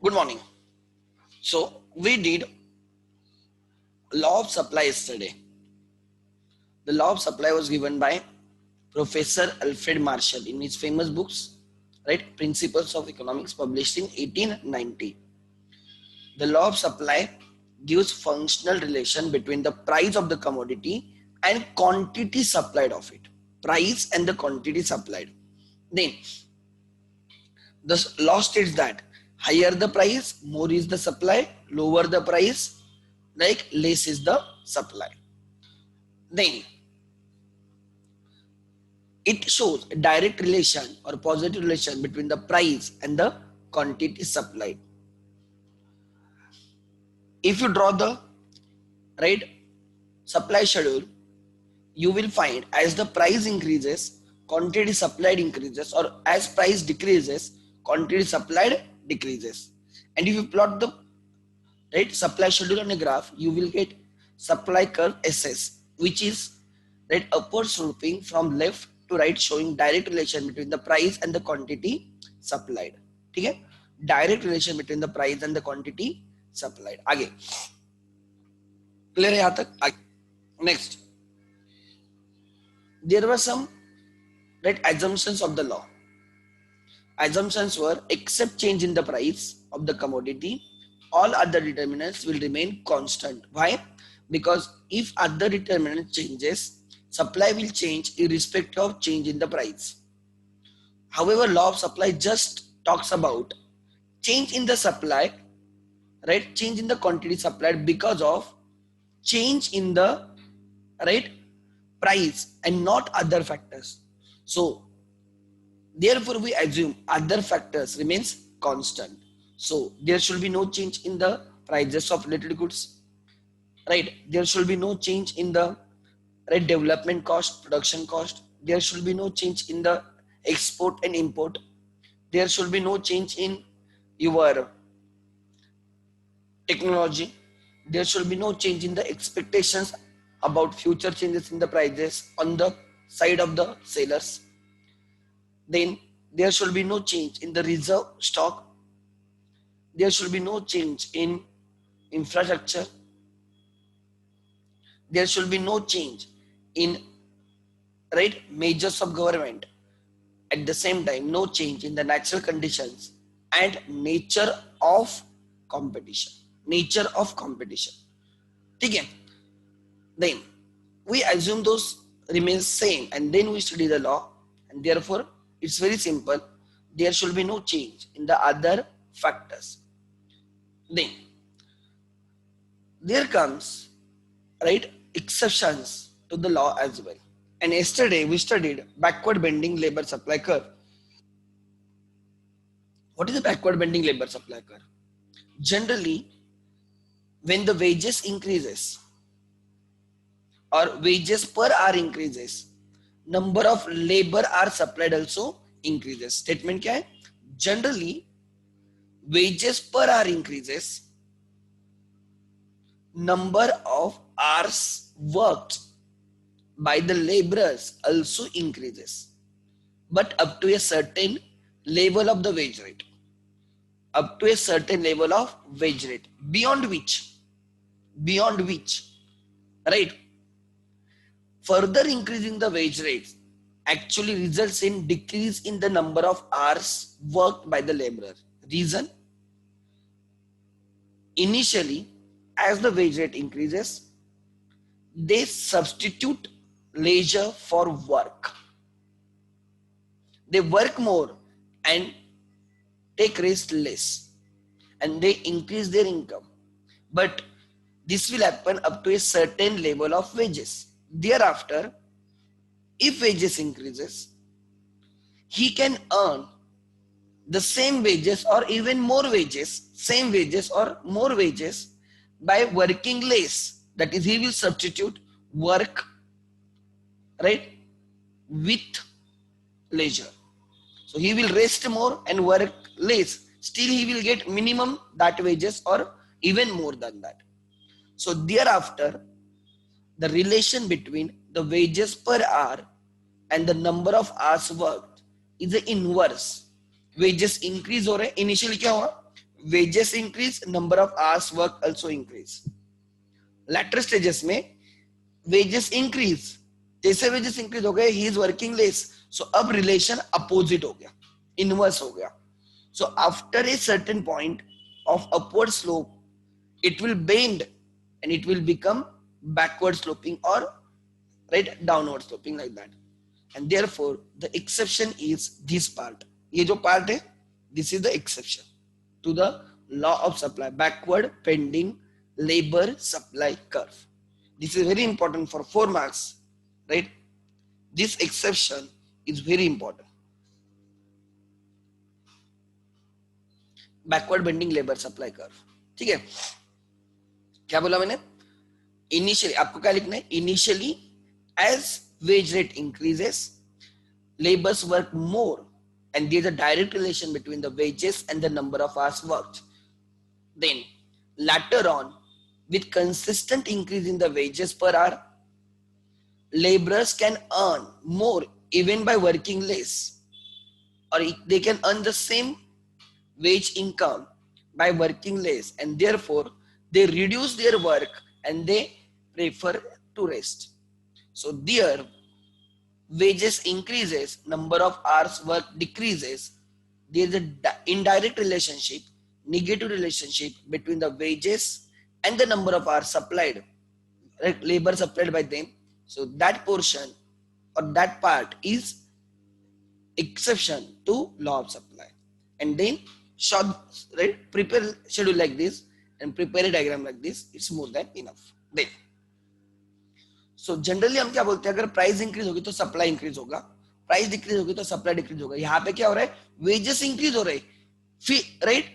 Good morning. So we did law of supply yesterday. The law of supply was given by Professor Alfred Marshall in his famous books, right? Principles of Economics, published in 1890. The law of supply gives functional relation between the price of the commodity and quantity supplied of it. Price and the quantity supplied. Then the law states that higher the price, more is the supply, lower the price, like less is the supply. Then it shows a direct relation or positive relation between the price and the quantity supplied. If you draw the right supply schedule, you will find as the price increases, quantity supplied increases, or as price decreases, quantity supplied decreases. And if you plot the right supply schedule on a graph, you will get supply curve SS, which is right upward sloping from left to right, showing direct relation between the price and the quantity supplied. ठीक है, direct relation between the price and the quantity supplied. आगे clear है यहाँ तक? आगे next, there were some right assumptions of the law. Assumptions were, except change in the price of the commodity, all other determinants will remain constant. Why? Because if other determinant changes, supply will change irrespective of change in the price. However, law of supply just talks about change in the supply, right? Change in the quantity supplied because of change in the right price and not other factors. So therefore, we assume other factors remains constant. So there should be no change in the prices of related goods, right? There should be no change in the right development cost, production cost. There should be no change in the export and import. There should be no change in your technology. There should be no change in the expectations about future changes in the prices on the side of the sellers. Then there should be no change in the reserve stock. There should be no change in infrastructure. There should be no change in right measures of government. At the same time, no change in the natural conditions and nature of competition. Nature of competition. Okay. Then we assume those remain same and then we study the law, and therefore it's very simple. There should be no change in the other factors. Then there comes right exceptions to the law as well. And yesterday we studied backward bending labor supply curve. What is the backward bending labor supply curve? Generally, when the wages increases or wages per hour increases, number of labor hour supplied also increases. Statement क्या है? Generally, wages per hour increases, number of hours worked by the laborers also increases, but up to a certain level of the wage rate. Up to a certain level of wage rate, beyond which, right, further increasing the wage rates actually results in decrease in the number of hours worked by the laborer. Reason? Initially, as the wage rate increases, they substitute leisure for work. They work more and take rest less, and they increase their income. But this will happen up to a certain level of wages. Thereafter, if wages increases, he can earn the same wages or even more wages, same wages or more wages by working less. That is, he will substitute work, right, with leisure. So he will rest more and work less. Still he will get minimum that wages or even more than that. So thereafter, the relation between the wages per hour and the number of hours worked is the inverse. Wages increase हो रहे, initially क्या हुआ? wages increase, number of hours work also increase. Latter stages में wages increase, जैसे wages increase हो गए he is working less, so अब relation opposite हो गया, inverse हो गया. So after a certain point of upward slope, it will bend and it will become backward sloping or right downward sloping like that. And therefore the exception is this part. ये जो part है, this is the exception to the law of supply, backward bending labor supply curve. This is very important for 4 marks, right? This exception is very important. Backward bending labour supply curve. ठीक है, क्या बोला मैंने? Initially आपको क्या लिखना है? Initially as wage rate increases, labours work more and there is a direct relation between the wages and the number of hours worked. Then later on, with consistent increase in the wages per hour, laborers can earn more even by working less, or they can earn the same wage income by working less, and therefore they reduce their work and they prefer to rest. So their wages increases, number of hours work decreases. There is an indirect relationship, negative relationship between the wages and the number of hours supplied, right? Labor supplied by them. So that portion or that part is exception to law of supply. And then short, right, prepare schedule like this and prepare a diagram like this, it's more than enough. Then so generally हम क्या बोलते हैं, अगर price increase होगी तो supply increase होगा, price decrease होगी तो सप्लाई डिक्रीज होगा. यहाँ पे क्या हो रहा है? वेजेस इंक्रीज हो रहे, right,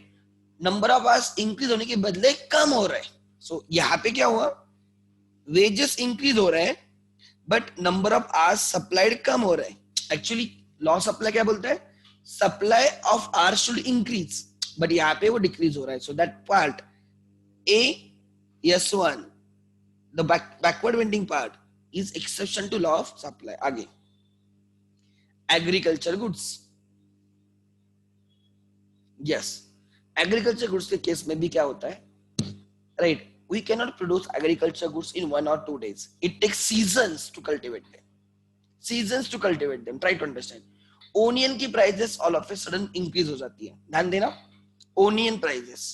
number of hours increase होने के बदले कम हो रहा है. सो यहाँ पे क्या हुआ? वेजेस इंक्रीज हो रहे हैं but number of hours supplied कम हो रहे हैं. एक्चुअली लॉ सप्लाई क्या बोलता है? Supply of hours should increase, but यहाँ पे वो डिक्रीज हो रहा है. So that part AS1, the backward bending part, is exception to law of supply. आगे agriculture goods. Yes, agriculture goods के केस में भी क्या होता है? Right, we cannot produce agriculture goods in 1 or 2 days. It takes seasons to cultivate them. Seasons to cultivate them. Try to understand. Onion की prices all of a sudden increase हो जाती है. ध्यान देना. Onion prices.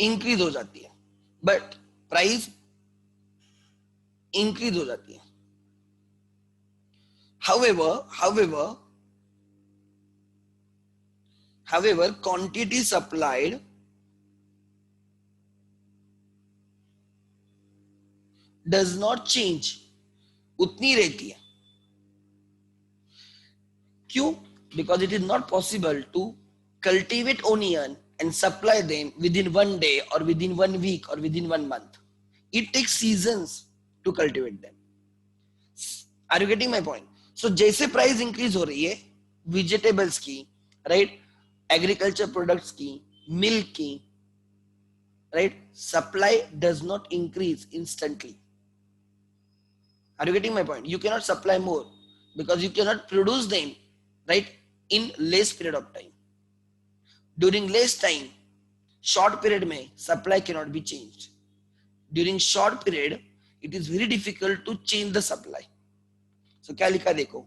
इंक्रीज हो जाती है but price increase हो जाती है. however quantity supplied does not change, उतनी रहती है. क्यों? Because it is not possible to cultivate onion and supply them within 1 day or within 1 week or within 1 month. It takes seasons to cultivate them. Are you getting my point? So जैसे price increase हो रही है vegetables की, right, agriculture products की, milk की, right, supply does not increase instantly. Are you getting my point? You cannot supply more because you cannot produce them, right, in less period of time. During less time, short period में supply cannot be changed. During short period, it is very difficult to change the supply. So क्या लिखा देखो?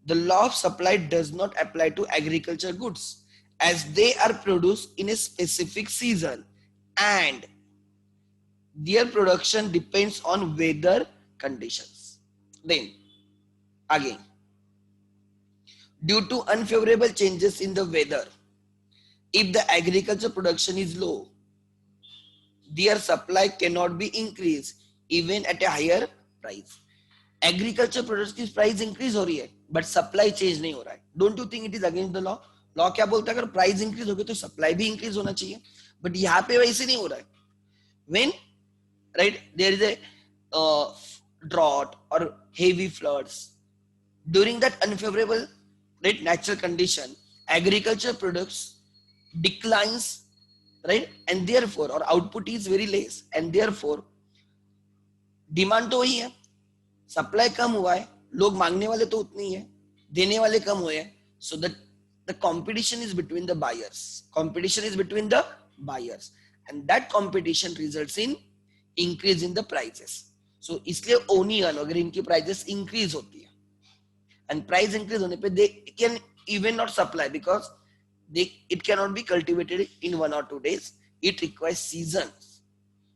The law of supply does not apply to agriculture goods as they are produced in a specific season and their production depends on weather conditions. Then again, due to unfavorable changes in the weather, if the agriculture production is low, their supply cannot be increased even at a higher price. Agriculture products की price increase हो रही है but supply change नहीं हो रहा है. Don't you think it is against the law? Law क्या बोलता है? अगर price increase होगी तो supply भी increase होना चाहिए, but यहाँ पे वैसे नहीं हो रहा है. When, right, there is a drought or heavy floods, during that unfavorable, right, natural condition, agriculture products declines, right, and therefore or output is very less and therefore demand तो वही है, सप्लाई कम हुआ है, लोग मांगने वाले तो उतनी है, देने वाले कम हुए, so that the competition is between the buyers, competition is between the buyers, and that competition results in increase in the prices. So इसलिए ओनियन अगर इनकी prices increase होती है, and price increase होने पे they can even not supply because it cannot be cultivated in 1 or 2 days, it requires seasons.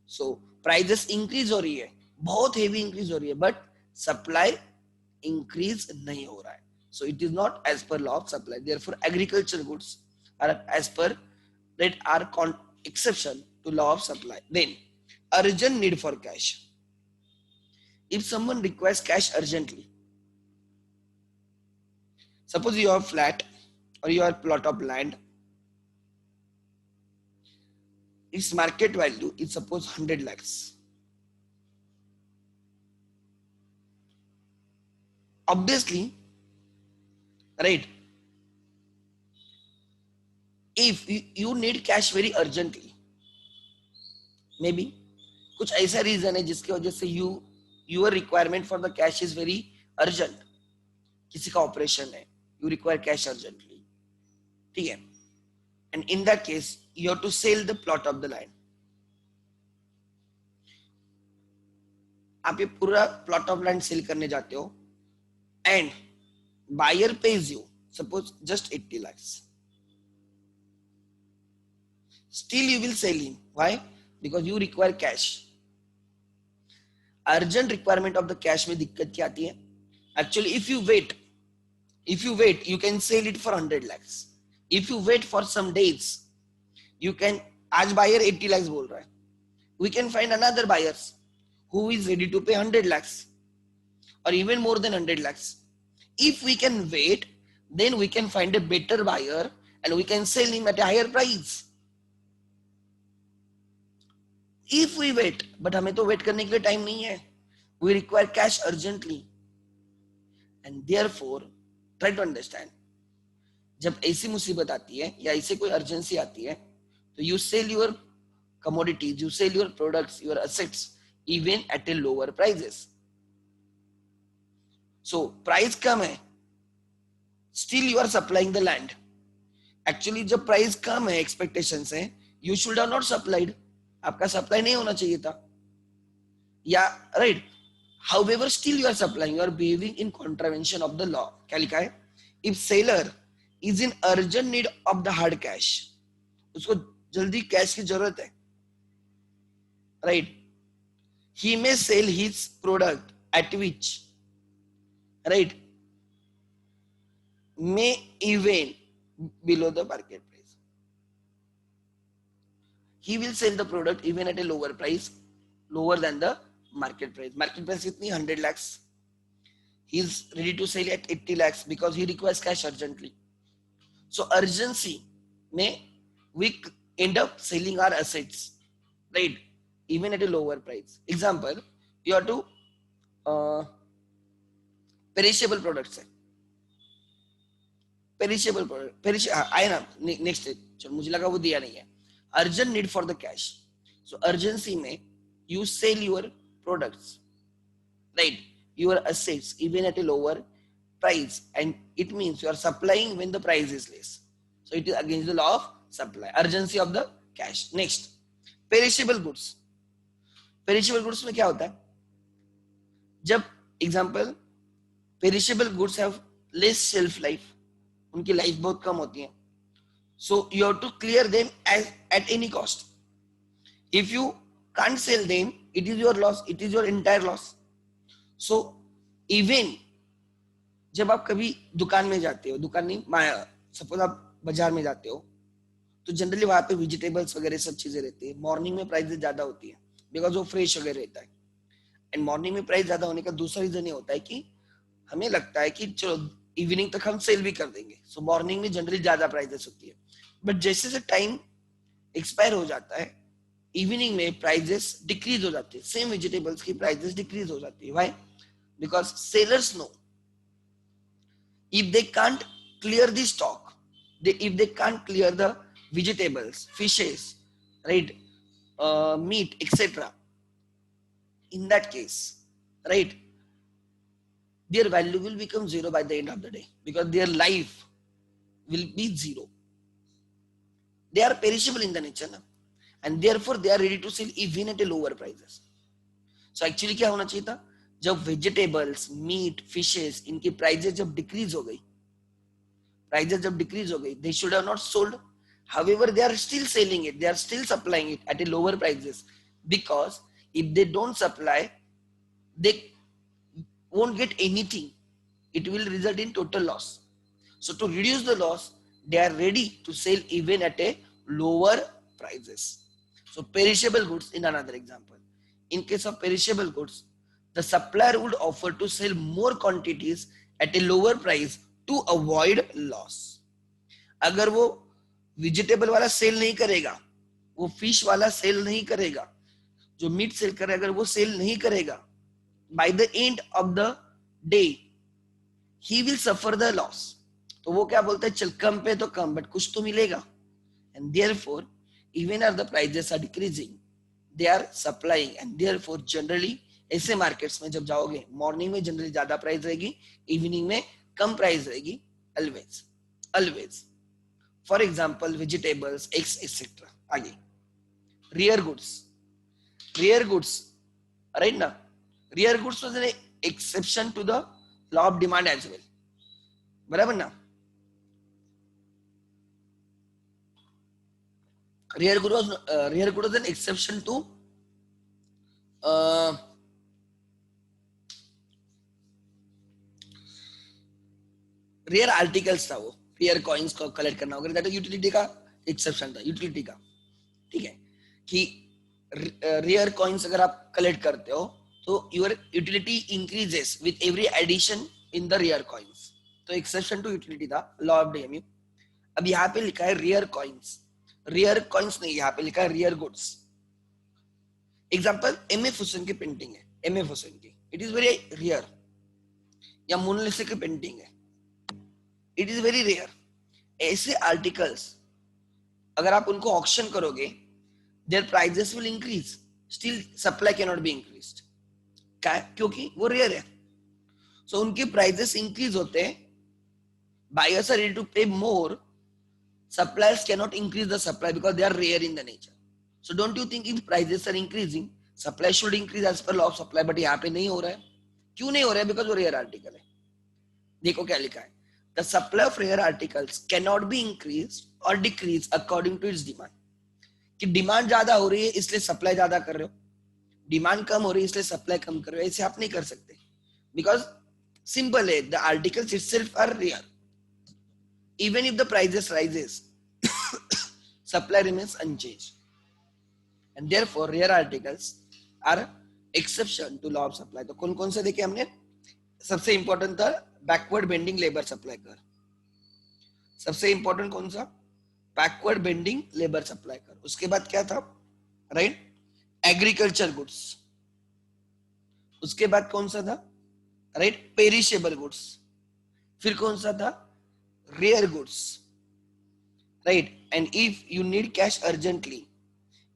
So prices increase हो रही है, बहुत heavy increase हो रही है, but supply increase नहीं हो रहा है. So it is not as per law of supply. Therefore agricultural goods are as per that are exception to law of supply. Then urgent need for cash. If someone requires cash urgently, suppose you have flat or you have plot of land, its market value is suppose 100 lakhs. Obviously, right, if you need cash very urgently, maybe कुछ ऐसा reason है जिसकी वजह से your requirement for the cash is very urgent, किसी का operation है, you require cash urgently, ठीक है, and in that case you have to sell the plot of the land. आप ये पूरा plot of land sell करने जाते हो and buyer pays you suppose just 80 lakhs. Still you will sell him. Why? Because you require cash. Urgent requirement of the cash में दिक्कत क्या आती है? Actually if you wait you can sell it for 100 lakhs. If you wait for some days you can, आज buyer 80 lakhs बोल रहा है, we can find another buyers who is ready to pay 100 lakhs or even more than 100 lakhs. If we can wait, then we can find a better buyer and we can sell him at a higher price. If we wait, but हमें तो wait करने के लिए time नहीं है, we require cash urgently, and therefore try to understand, जब ऐसी मुसीबत आती है या ऐसे कोई urgency आती है, तो you sell your commodities, you sell your products, your assets even at a lower prices. So price कम है, still you are supplying the land. Actually जब price कम है expectations है, you should have not supplied. आपका supply नहीं होना चाहिए था, या right, however still you are supplying, you are behaving in contravention of the law. क्या लिखा है? If seller is in urgent need of the hard cash, उसको जल्दी कैश की जरूरत है, right, he may sell his product at which, right, may even below the market price. He will sell the product even at a lower price, lower than the market price. Market price कितनी 100 lakhs. He is ready to sell at 80 lakhs because he requires cash urgently. So urgency may we end up selling our assets, right, even at a lower price. Example, you have to perishable products है, perishable product आए ना next, चलो मुझे लगा वो दिया नहीं है. Urgent need for the cash. So urgency में you sell your products, right, your assets even at a lower price, and it means you are supplying when the price is less. So it is against the law of supply, urgency of the cash. Next, perishable goods. Perishable goods में क्या होता है? जब example perishable goods have less shelf life, उनकी life बहुत कम होती है, so you have to clear them at any cost. If you can't sell them, it is your loss, it is your entire loss. So even जब आप कभी दुकान में जाते हो, दुकान नहीं, सपोज आप बाजार में जाते हो, तो जनरली वहां पे वेजिटेबल्स वगैरह सब चीजें रहती है. मॉर्निंग में प्राइस ज्यादा होती है बिकॉज वो फ्रेश वगैरह रहता है. एंड मॉर्निंग में प्राइस ज्यादा होने का दूसरा रीजन ये होता है कि हमें लगता है कि चलो इवनिंग तक हम सेल भी कर देंगे, सो मॉर्निंग में जनरली ज्यादा प्राइसेस होती है. बट जैसे से टाइम एक्सपायर हो जाता है, इवनिंग में प्राइसेस डिक्रीज हो जाती है, सेम वेजिटेबल्स की प्राइसेस डिक्रीज हो जाती है. Why? Because sellers know if they can't clear the stock, if they can't clear the vegetables, fishes, right, meat, etc., in that case, right, their value will become zero by the end of the day because their life will be zero. They are perishable in the nature ना, and therefore they are ready to sell even at a lower prices. So actually क्या होना चाहिए था, जब vegetables, meet, fishes इनकी prices जब decrease हो गई, they should have not sold. However, they are still selling it, they are still supplying it at a lower prices, because if they don't supply, they won't get anything. It will result in total loss. So to reduce the loss, they are ready to sell even at a lower prices. So perishable goods in another example. In case of perishable goods, the supplier would offer to sell more quantities at a lower price to avoid loss. अगर वो vegetable वाला cell नहीं करेगा, वो fish वाला cell नहीं करेगा, जो मीट सेल करे अगर वो सेल नहीं करेगा, by the end of the day he will suffer the loss. तो वो क्या बोलता है, चल कम पे तो कम बट कुछ तो मिलेगा, and therefore even as the prices are decreasing they are supplying, and therefore generally ऐसे मार्केट्स में जब जाओगे, मॉर्निंग में जनरली ज्यादा प्राइस रहेगी, इवनिंग में कम प्राइस रहेगी, always for example vegetables, eggs etcetera. आगे रियर गुड्स राइट ना, rear goods was an exception to the law of demand as well, बराबर ना. Rear good was an exception to rare articles था, वो rare coins को collect करना वगैरह, that utility का एक्सेप्शन था, यूटिलिटी का. ठीक है कि रेयर कॉइन्स अगर आप कलेक्ट करते हो तो your utility increases with every addition in the rare coins. तो एक्सेप्शन टू यूटिलिटी था लॉ ऑफ डीएमयू. अब यहाँ पे लिखा है रेयर कॉइन्स नहीं, यहाँ पे लिखा है rare goods. Example M F Hussain की पेंटिंग है, एम एफ हुसैन की, इट इज वेरी रेयर. या मोनालिसा की पेंटिंग है, इट इज वेरी रेयर. ऐसे आर्टिकल्स अगर आप उनको ऑक्शन करोगे, their prices will increase, still supply can not be increased. क्योंकि वो रेयर है. सो उनके प्राइजेस इंक्रीज होते हैं, बायर्स आर रेडी टू पे मोर, suppliers cannot increase the supply because they are rare in the nature. So don't you think if prices are increasing, supply should increase as per law of supply, but यहाँ पे नहीं हो रहा है. क्यों नहीं हो रहा है? Because वो rare article है. देखो क्या लिखा है, the supply of rare articles cannot be increased or decreased according to its demand. कि डिमांड ज्यादा हो रही है इसलिए सप्लाई ज्यादा कर रहे हो, डिमांड कम हो रही है इसलिए सप्लाई कम कर रहे हो, ऐसे आप नहीं कर सकते. बिकॉज सिंपल है, the articles itself are rare. Even if the prices rises, supply remains unchanged, and therefore rare articles are exception to law of supply. तो कौन कौन से देखे हमने? सबसे इंपॉर्टेंट था बैकवर्ड बेंडिंग लेबर सप्लाई कर. सबसे इंपॉर्टेंट कौन सा? बैकवर्ड बेंडिंग लेबर सप्लाई कर. उसके बाद क्या था? Right, agriculture goods. उसके बाद कौन सा था? Right, perishable goods. फिर कौन सा था? Rare goods, right? And if you need cash urgently,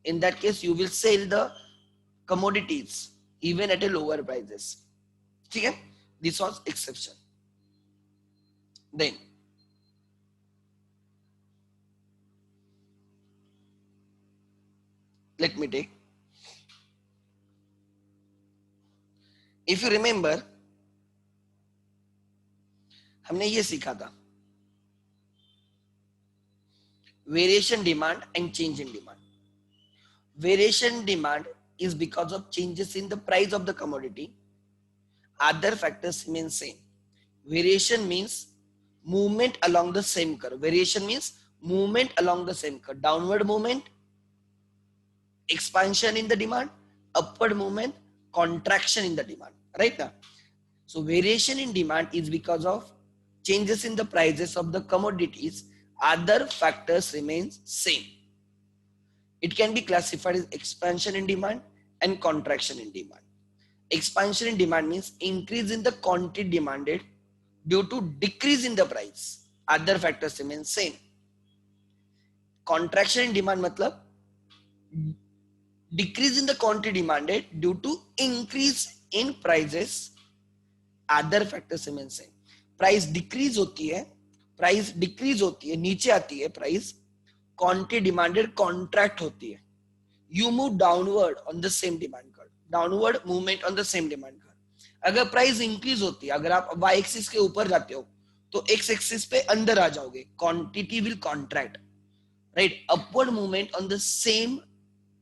in that case you will sell the commodities even at a lower prices. ठीक है, this was exception. Then let me take, if you remember हमने ये सीखा था, variation demand and change in demand. Variation demand is because of changes in the price of the commodity. Other factors remain same. Variation means movement along the same curve. Variation means movement along the same curve. Downward movement, expansion in the demand, upward movement, contraction in the demand. Right now, so variation in demand is because of changes in the prices of the commodities. Other factors remains same. It can be classified as expansion in demand and contraction in demand. Expansion in demand means increase in the quantity demanded due to decrease in the price. Other factors remain same. Contraction in demand मतलब decrease in the quantity demanded due to increase in prices. Other factors remain same. Price decrease होती है, price decrease होती है, नीचे आती है price, quantity demanded contract होती है. You move downward on the same demand curve. Downward movement on the same demand curve. अगर प्राइस इंक्रीज होती है, अगर आप y एक्सिस के ऊपर जाते हो तो x एक्सिस पे अंदर आ जाओगे, quantity will contract, right. Upward movement on the same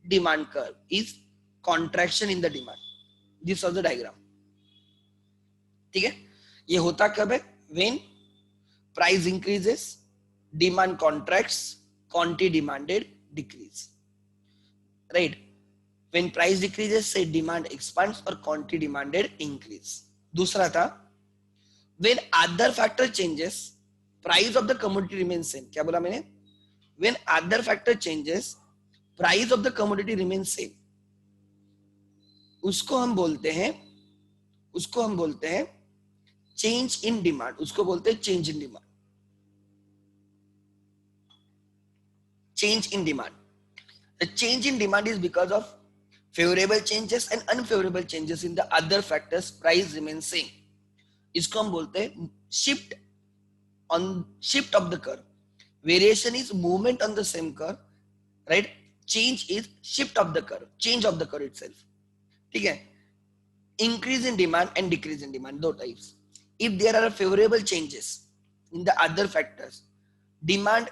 demand curve is contraction in the demand. This was the diagram. ठीक है, ये होता कब है? When price increases, demand contracts, quantity demanded decrease, right. When price decreases, say demand expands or quantity demanded increase. दूसरा था when other factor changes, price of the commodity remains same. क्या बोला मैंने? When other factor changes, price of the commodity remains same. उसको हम बोलते हैं change in demand. उसको बोलते हैं change in demand. Change in demand. The change in demand is because of favorable changes and unfavorable changes in the other factors. Price remains same. इसको हम बोलते हैं shift of the curve. Variation is movement on the same curve, right? Change is shift of the curve, change of the curve itself. ठीक है. Increase in demand and decrease in demand, दो types. If there are favorable changes in the other factors, demand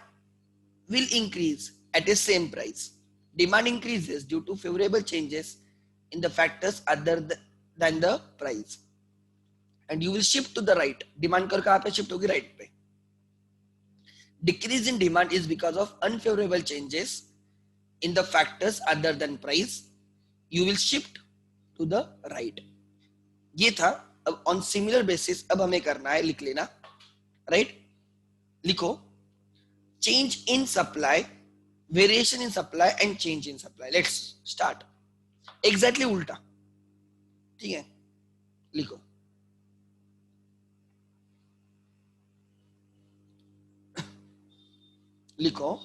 will increase at a same price. Demand increases due to favorable changes in the factors other than the price, and you will shift to the right. Demand curve कहाँ पे shift होगी? right पे. Decrease in demand is because of unfavorable changes in the factors other than price. You will shift to the right. ये था. अब on similar basis अब हमें करना है, लिख लेना, right? लिखो change in supply, variation in supply and change in supply. Let's start. Exactly उल्टा. ठीक है, लिखो. लिखो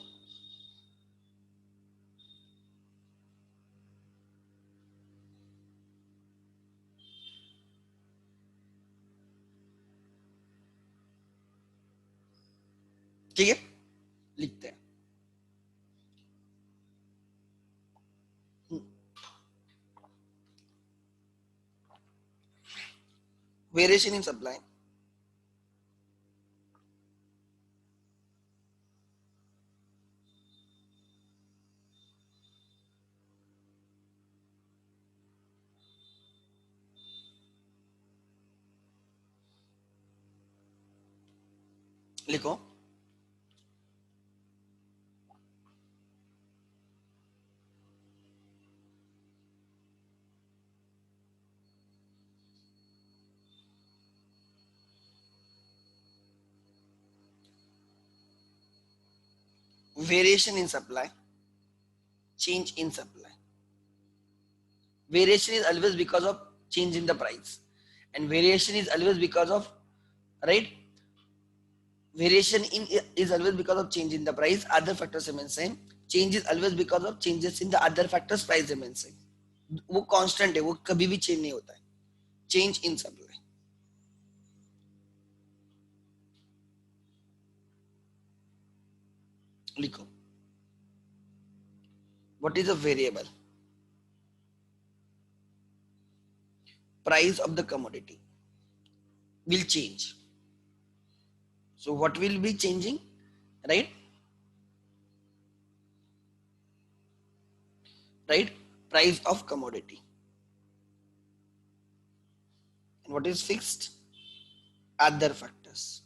ठीक है, लिखते हैं. Variation in supply, लिखो variation in supply, change in supply. Variation is always because of change in the price, and variation is always because of, right, variation in is always because of change in the price. Other factors remain same. Change is always because of changes in the other factors. Price remains same. वो constant है, वो कभी भी change नहीं होता है. Change in supply. लिखो what is a variable? Price of the commodity will change. So what will be changing, right? Right, price of commodity. And what is fixed? Other factors.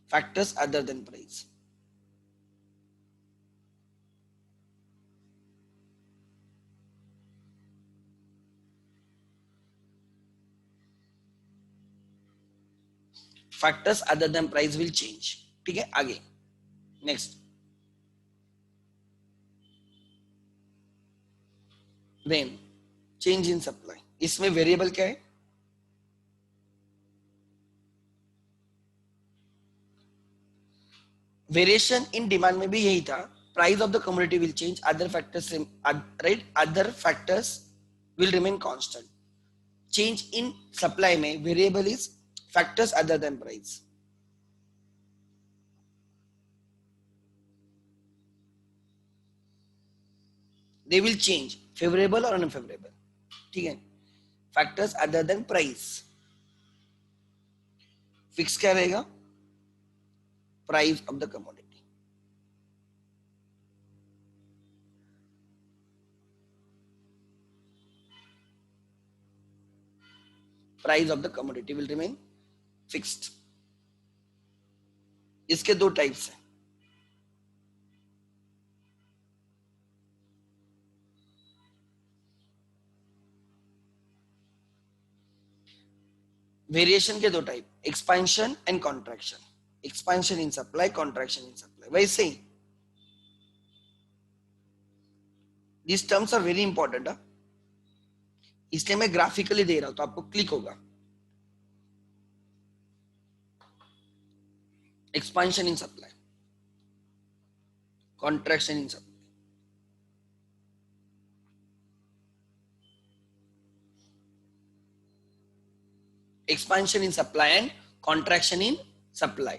Factors other than price. Factors other than price will change. ठीक है, आगे next. When change in supply, इसमें variable क्या है? Variation in demand में भी यही था. Price of the commodity will change, other factors, right, other factors will remain constant. Change in supply में variable is factors other than price. They will change favorable or unfavorable. ठीक है. Factors other than price. Fix क्या रहेगा? Price of the commodity. Price of the commodity will remain fixed. इसके दो types हैं. Variation के दो type, expansion and contraction. Expansion in supply, contraction in supply. वैसे ही this terms are very important. इसलिए मैं ग्राफिकली दे रहा हूं तो आपको क्लिक होगा. Expansion in supply, contraction in supply. Expansion in supply and contraction in supply.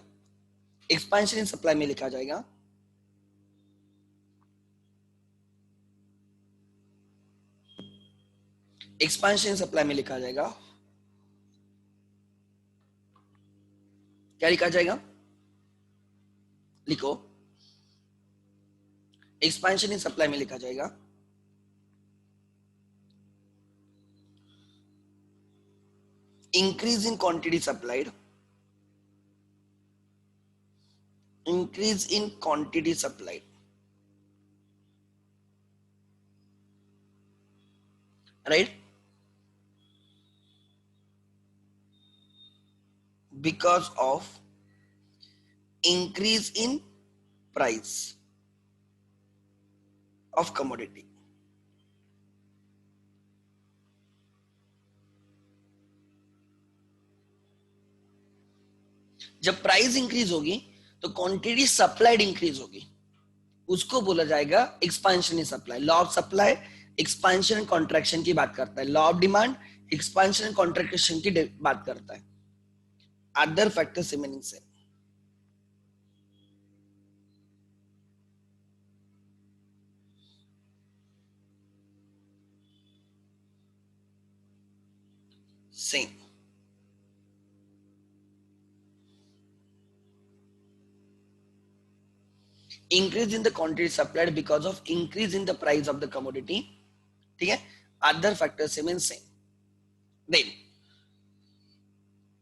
Expansion in supply में लिखा जाएगा एक्सपेंशन इन सप्लाई में लिखा जाएगा, क्या लिखा जाएगा? लिखो. एक्सपेंशन इन सप्लाई में लिखा जाएगा increase in quantity supplied, increase in quantity supplied, right? Because of increase in price of commodity. जब प्राइस इंक्रीज होगी तो क्वांटिटी सप्लाइड इंक्रीज होगी, उसको बोला जाएगा expansion in supply. Law of supply expansion and contraction की बात करता है. Law of demand expansion and contraction की बात करता है. Other factors remaining same. Same. increase in the quantity supplied because of increase in the price of the commodity. ठीक है. Other factors remain same. Then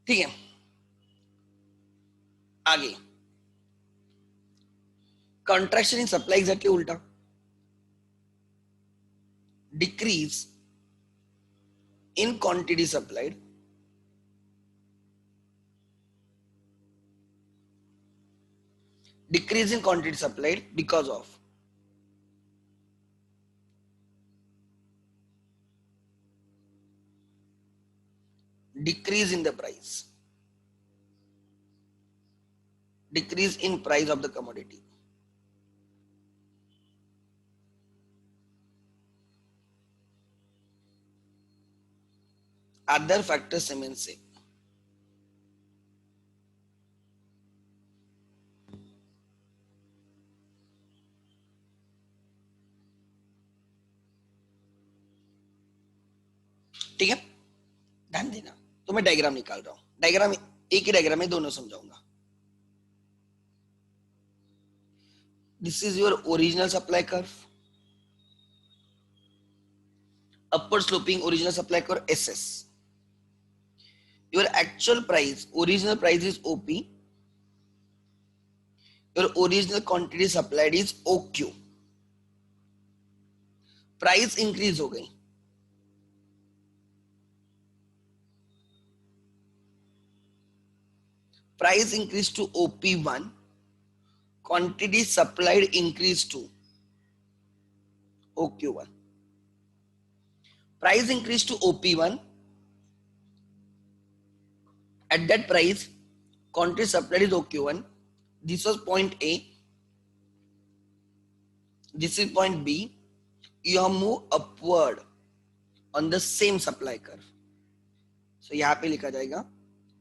ठीक है, आगे कॉन्ट्रैक्शन इन सप्लाई एग्जैक्टली उल्टा. Decrease in quantity supplied, decrease in quantity supplied because of decrease in the price, decrease in price of the commodity. Other factors remain same. ठीक है, ध्यान देना. तो मैं डायग्राम निकाल रहा हूं. डायग्राम एक ही डायग्राम में दोनों समझाऊंगा. This is your original supply curve, upward sloping original supply curve SS. Your actual price, original price is OP. Your original quantity supplied is OQ. Price increase हो गई, price increase to OP1, quantity supplied increase to OQ1. Price increase to OP1, at that price quantity supplied is OQ1. This was point A, this is point B. You have moved upward on the same supply curve. सो यहाँ पे लिखा जाएगा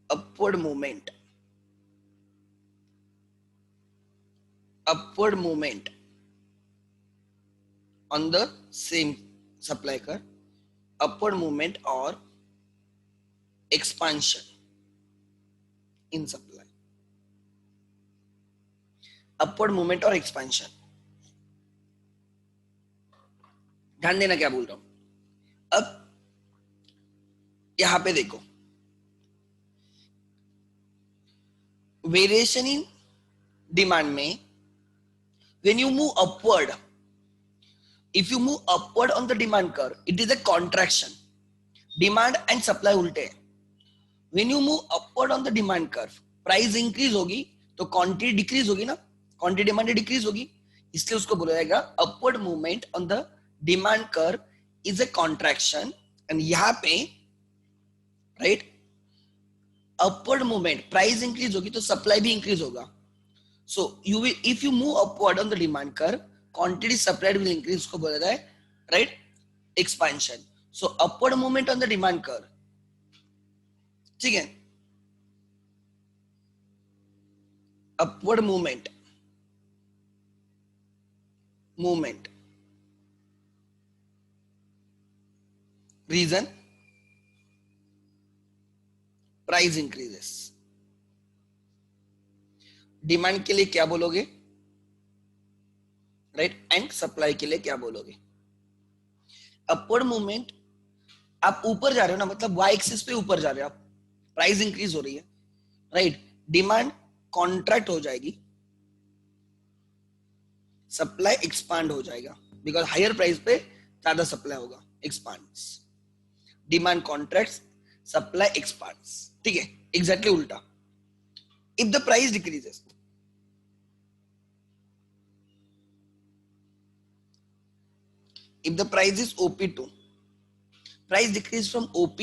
upward movement, upward movement on the same supply curve, upward movement or expansion in supply, upward movement or expansion. ध्यान देना क्या बोल रहा हूं। अब यहां पे देखो, वेरिएशन इन डिमांड में when you move upward, if you move upward on the demand curve, it is a contraction. Demand and supply उल्टे हैं। When you move upward on the demand curve, price increase होगी तो quantity decrease होगी ना, quantity demand decrease होगी, इसलिए उसको बोला जाएगा upward movement on the demand curve is a contraction। and यहाँ पे right upward movement, price increase होगी तो supply भी increase होगा। So you will, if you move upward on the demand curve, quantity supplied will increase, उसको बोला जाए right expansion। So upward movement on the demand curve, ठीक है, upward movement reason price increases। Demand के लिए क्या बोलोगे राइट, एंड सप्लाई के लिए क्या बोलोगे। अपवर्ड मूवमेंट, आप ऊपर जा रहे हो ना, मतलब वाई एक्सिस पे ऊपर जा रहे हो आप, प्राइस इंक्रीज हो रही है राइट, डिमांड कॉन्ट्रैक्ट हो जाएगी, सप्लाई एक्सपांड हो जाएगा, बिकॉज हायर प्राइस पे ज्यादा सप्लाई होगा, expands. Demand contracts, supply expands, ठीक है, एग्जैक्टली उल्टा। If the price decreases, if the price is OP2, price decrease from OP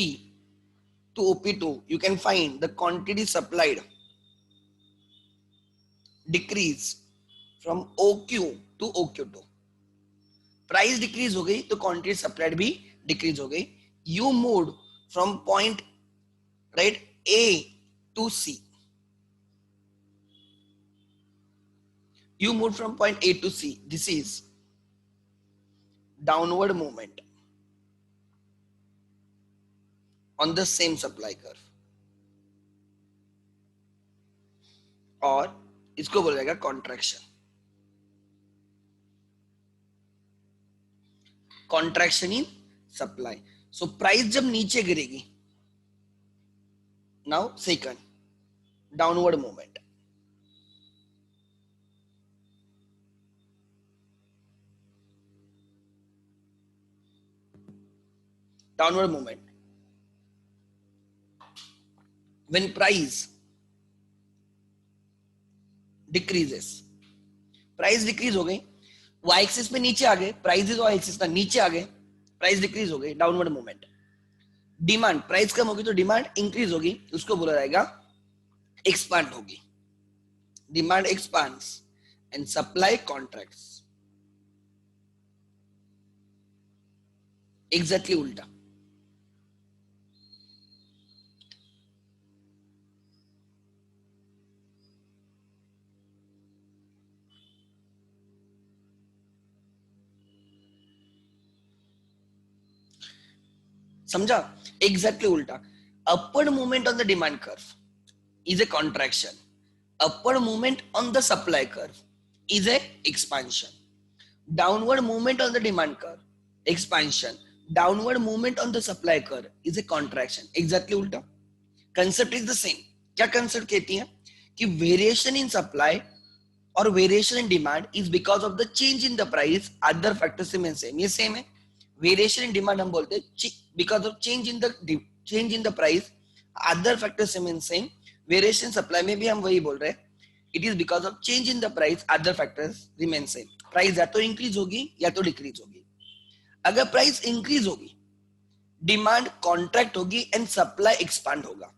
to OP2, you can find the quantity supplied decrease from OQ to OQ2। Price decrease हो गई तो quantity supplied भी decrease हो गई। You move from point right A to C, you move from point A to C, this is downward movement on the same supply curve, और इसको बोला जाएगा contraction. Contraction in supply, so price जब नीचे गिरेगी, now second downward movement, downward movement when price decreases, price decrease हो गई, Y axis पे नीचे आ गए, प्राइसेस वाई एक्सिस पे नीचे आ गए, प्राइस डिक्रीज हो गई, डाउनवर्ड मूवमेंट। डिमांड, प्राइस कम होगी तो डिमांड इंक्रीज होगी, उसको बोला जाएगा एक्सपांड होगी, demand expands and supply contracts, exactly उल्टा। समझा, एग्जैक्टली उल्टा। Upward movement on the demand curve is a contraction, upward movement on the supply curve is a expansion, downward movement on the demand curve expansion, downward movement on the supply curve is a contraction, exactly उल्टा। Concept is the same. क्या concept कहती है कि variation in supply और variation in demand is because of the change in the price, other factors से same, ये same है। Variation in demand हम बोलते हैं because of change in the price, other factors से सेम। वेरिएशन सप्लाई में भी हम वही बोल रहे हैं, it is because of change in the price, other factors remain same. Price या तो इंक्रीज होगी या तो डिक्रीज होगी। अगर प्राइस इंक्रीज होगी, डिमांड कॉन्ट्रैक्ट होगी एंड सप्लाई एक्सपांड होगा।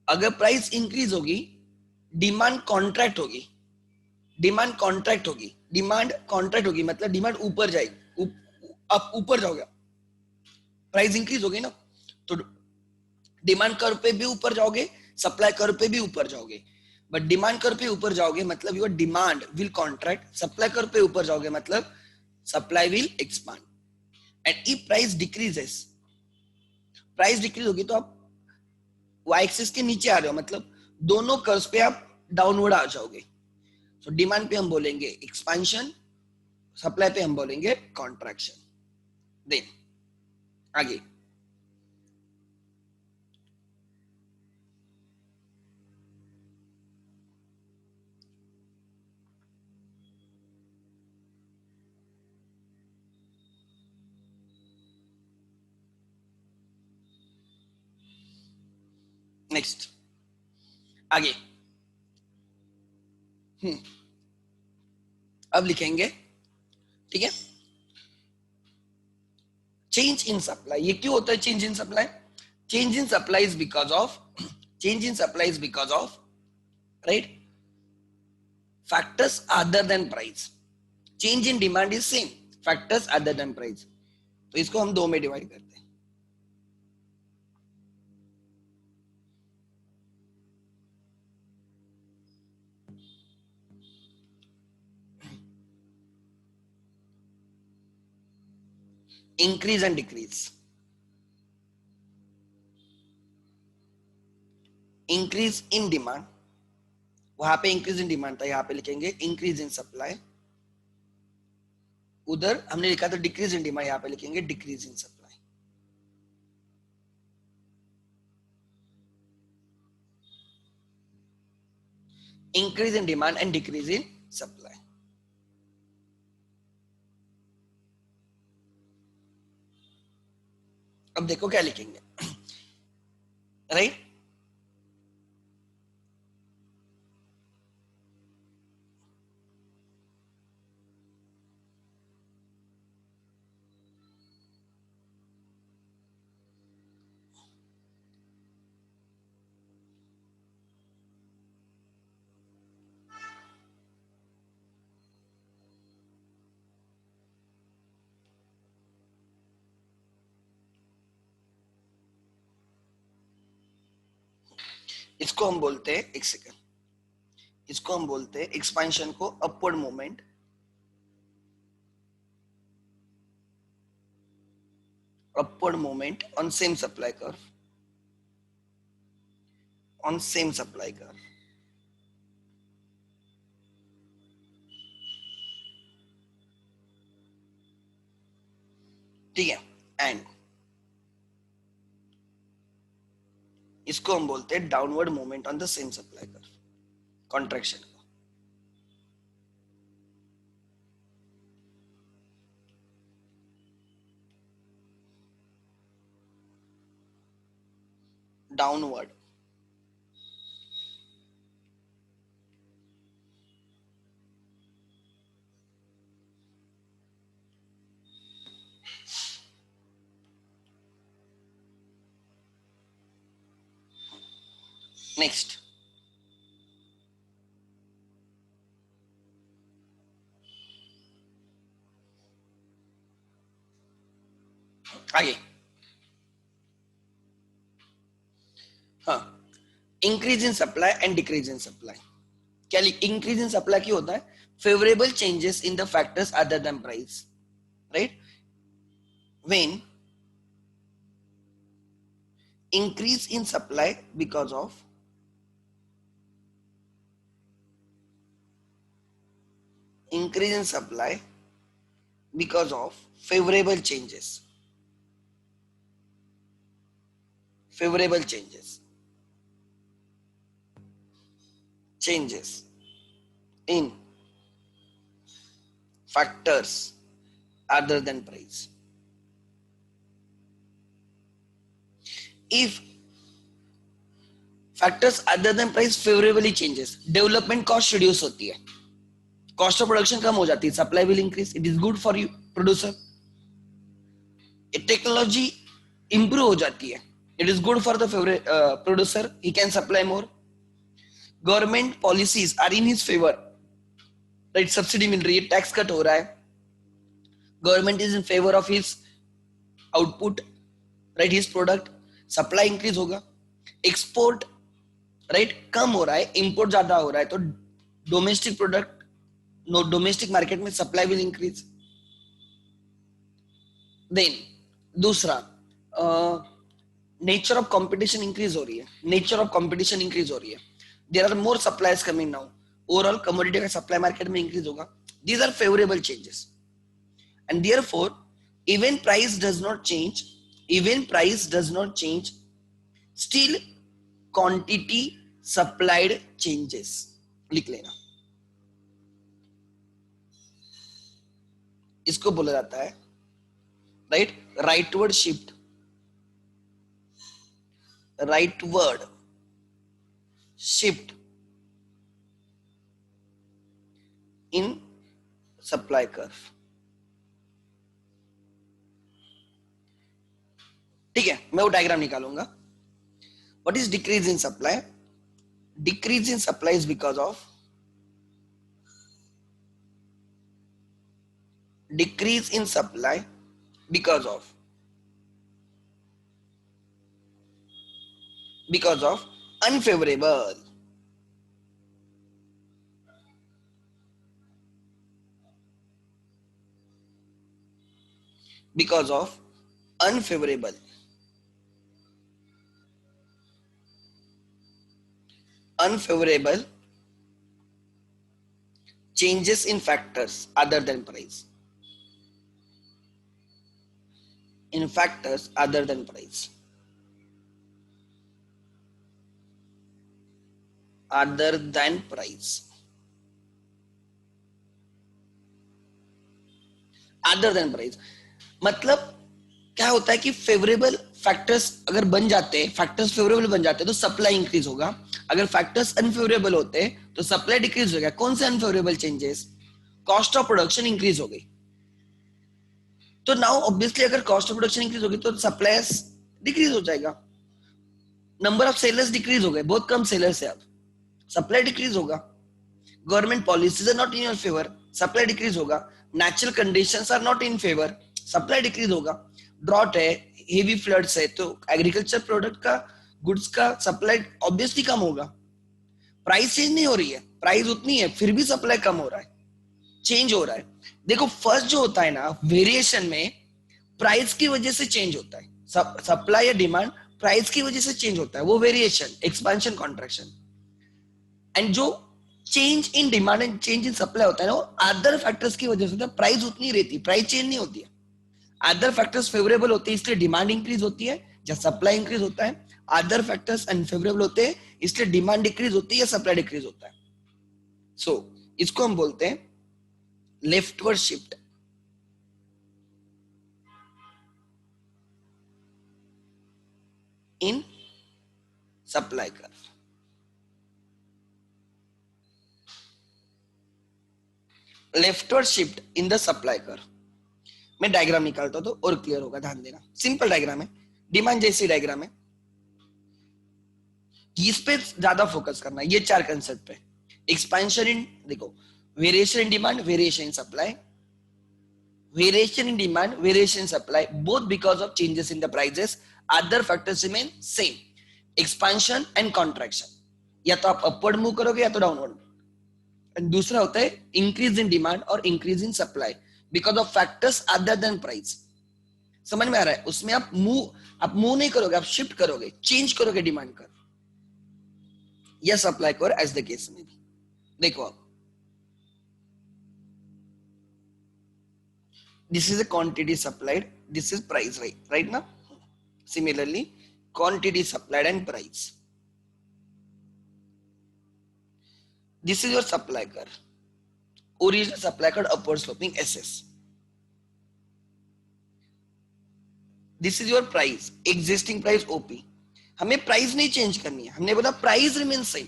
अगर प्राइस इंक्रीज होगी, डिमांड कॉन्ट्रैक्ट होगी, डिमांड कॉन्ट्रैक्ट होगी, डिमांड कॉन्ट्रैक्ट होगी मतलब डिमांड ऊपर जाएगी, आप ऊपर जाओगे, प्राइस इंक्रीज होगी ना, तो डिमांड कर्व पे भी ऊपर जाओगे, सप्लाई कर्व पे भी ऊपर जाओगे, बट डिमांड कर्व पे ऊपर जाओगे मतलब your demand will contract, supply curve पे ऊपर जाओगे मतलब supply will expand. And if price decreases, price decrease होगी तो आप वाई एक्सिस के नीचे आ रहे हो, मतलब दोनों कर्व्स पे आप डाउनवर्ड आ जाओगे। सो डिमांड पे हम बोलेंगे एक्सपांशन, सप्लाई पे हम बोलेंगे कॉन्ट्रैक्शन। देन आगे नेक्स्ट आगे अब लिखेंगे, ठीक है, चेंज इन सप्लाई। ये क्यों होता है change in supply? Change in supply is because of, change in supply is because of, right, factors other than price. Change in demand is same, factors other than price. तो इसको हम दो में divide करते हैं। Increase and decrease, increase in demand, वहां पे increase in demand था, यहां पे लिखेंगे इंक्रीज इन सप्लाई। उधर हमने लिखा था डिक्रीज इन डिमांड, यहां पे लिखेंगे decrease in supply. Increase in demand and decrease in supply. अब देखो क्या लिखेंगे, राइट, इसको हम बोलते हैं, एक सेकंड, इसको हम बोलते हैं एक्सपेंशन को upward movement, upward movement on same supply curve, on same supply curve। ठीक है, एंड इसको हम बोलते हैं downward movement on the same supply curve, contraction को। डाउनवर्ड, नेक्स्ट आगे, हाँ, increase in supply and decrease in supply. क्या इंक्रीज इन सप्लाई क्यों होता है? Favourable changes in the factors other than price, right, when increase in supply because of increase in supply because of favorable changes, favorable changes in factors other than price। if factors other than price favorably changes, development cost reduce होती है, cost of production कम हो जाती है, supply will increase, it is good for you producer. Technology improve हो जाती है, it is good for the producer, he can supply more. Government policies are in his favour, right, subsidy मिल रही है, टैक्स कट हो रहा है, government is in favour of his output, right, his product, supply increase होगा, export right कम हो रहा है, इंपोर्ट ज्यादा हो रहा है, तो डोमेस्टिक प्रोडक्ट डोमेस्टिक मार्केट में सप्लाई विल इंक्रीज. देन दूसरा, नेचर ऑफ कंपटीशन इंक्रीज हो रही है, नेचर ऑफ कंपटीशन इंक्रीज हो रही है. There are more supplies coming now, overall commodity का सप्लाई मार्केट में इंक्रीज होगा. These are favourable changes and therefore even price does not change, even price does not change, still quantity supplied changes. लिख लेना, इसको बोला जाता है right rightward shift, rightward shift in supply curve. ठीक है, मैं वो डायग्राम निकालूंगा. What is decrease in supply? Decrease in supply is because of decrease in supply because of unfavorable because of unfavorable changes in factors other than price, in factors other than price, other than price, other than price. मतलब क्या होता है कि favourable factors अगर बन जाते हैं, factors favourable बन जाते हैं तो सप्लाई इंक्रीज होगा. अगर फैक्टर्स अनफेवरेबल होते हैं तो सप्लाई डिक्रीज होगा. कौन से unfavourable changes? Cost of production increase हो गई. तो नाउ ऑब्वियसली अगर कॉस्ट ऑफ प्रोडक्शन इंक्रीज होगी तो सप्लाईज डिक्रीज हो जाएगा. नंबर ऑफ सेलर्स डिक्रीज हो गए, बहुत कम सेलर्स है अब, सप्लाई डिक्रीज होगा. Government policies are not in your favour, supply decrease होगा. Natural conditions are not in favour, supply decrease होगा. ड्रॉट है, हेवी फ्लड्स है, तो एग्रीकल्चर प्रोडक्ट का गुड्स का सप्लाई ऑब्वियसली कम होगा. प्राइस चेंज नहीं हो रही है, प्राइस उतनी है, फिर भी सप्लाई कम हो रहा है, चेंज हो रहा है. देखो फर्स्ट जो होता है ना वेरिएशन में, प्राइस की वजह से चेंज होता है. सप्लाई या डिमांड प्राइस की वजह से चेंज होता है, वो वेरिएशन, एक्सपेंशन, कॉन्ट्रैक्शन. एंड जो change in demand and change in supply होता है ना, वो अदर फैक्टर्स की वजह से होता है. प्राइस उतनी रहती, प्राइस चेंज नहीं होती है. अदर फैक्टर्स फेवरेबल होते हैं इसलिए डिमांड इंक्रीज होती है या सप्लाई इंक्रीज होता है. अदर फैक्टर्स अनफेवरेबल होते हैं इसलिए डिमांड डिक्रीज होती है या सप्लाई डिक्रीज होता है. सो इसको हम बोलते हैं leftward shift in supply curve. Leftward shift in the supply curve. मैं डायग्राम निकालता हूं तो और क्लियर होगा, ध्यान देना. सिंपल डायग्राम है, डिमांड जैसी डायग्राम है, इस पे ज्यादा फोकस करना है, ये चार कंसेप्ट पे. एक्सपेंशन इन, देखो variation in demand, variation in supply, variation in demand, variation in supply, both because of changes in the prices. Other factors remain same, expansion and contraction. या तो आप अपवर्ड मूव करोगे या तो downward. And दूसरा होता है इंक्रीज इन डिमांड और increase in supply because of factors other than price. समझ में आ रहा है? उसमें आप मूव नहीं करोगे, आप शिफ्ट करोगे, चेंज करोगे डिमांड कर या सप्लाई कर, एज द केस में भी. देखो आप, this is a quantity supplied, this is price, right ना. Similarly quantity supplied and price, this is your supply curve, original supply curve, upward sloping SS. this is your price, existing price OP. हमें price नहीं change करनी है, हमने बोला price remain same,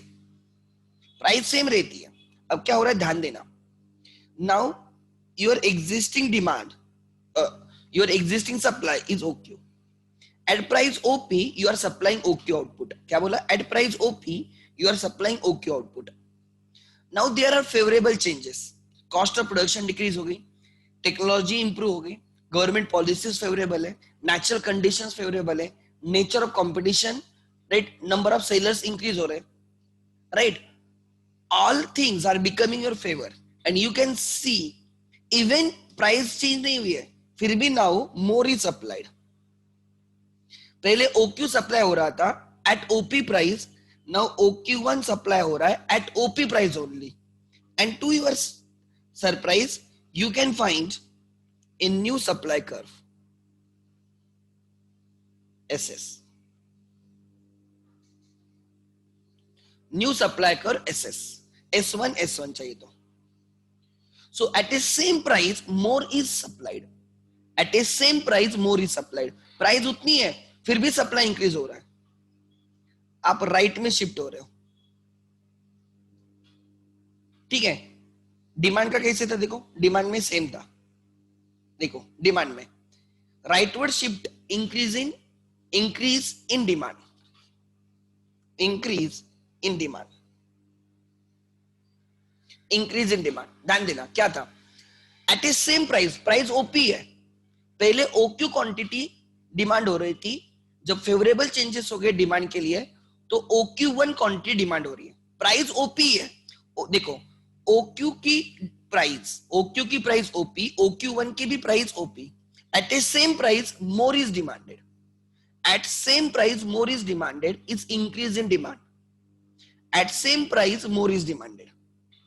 price same रहती है. अब क्या हो रहा है, ध्यान देना. Now your existing demand, your existing supply is OQ. At price OP, you are supplying OQ output. क्या बोला? At price OP, you are supplying OQ output. Now there are favorable changes. Cost of production decrease हो गई, technology improve हो गई, government policies favourable है, natural conditions favourable है, nature of competition right, number of sellers increase हो रहे, right, all things are becoming your favour and you can see even price change नहीं हुई है फिर भी नाउ मोर इज सप्लाइड. पहले OQ सप्लाई हो रहा था at OP price, now OQ1 supply हो रहा है at OP price only. And to your surprise you can find a new supply curve SS, new supply curve SS, S1 S1 चाहिए तो. So at a same price more is supplied, at a same price more is supplied. Price उतनी है फिर भी supply increase हो रहा है, आप राइट में शिफ्ट हो रहे हो. ठीक है, डिमांड का कैसे था देखो, डिमांड में सेम था. देखो डिमांड में rightward shift, increase in demand, increase in demand, increase in demand. ध्यान देना क्या था, eight a same price, price OP है, पहले OQ क्वांटिटी डिमांड हो रही थी, जब फेवरेबल चेंजेस हो गए डिमांड के लिए तो OQ1 क्वांटिटी डिमांड हो रही है, प्राइस ओपी है. देखो OQ की प्राइस, OQ की प्राइस OP, OQ1 की भी price OP. At a same price more is demanded, at same price more is demanded is increase in demand, at same price more is demanded.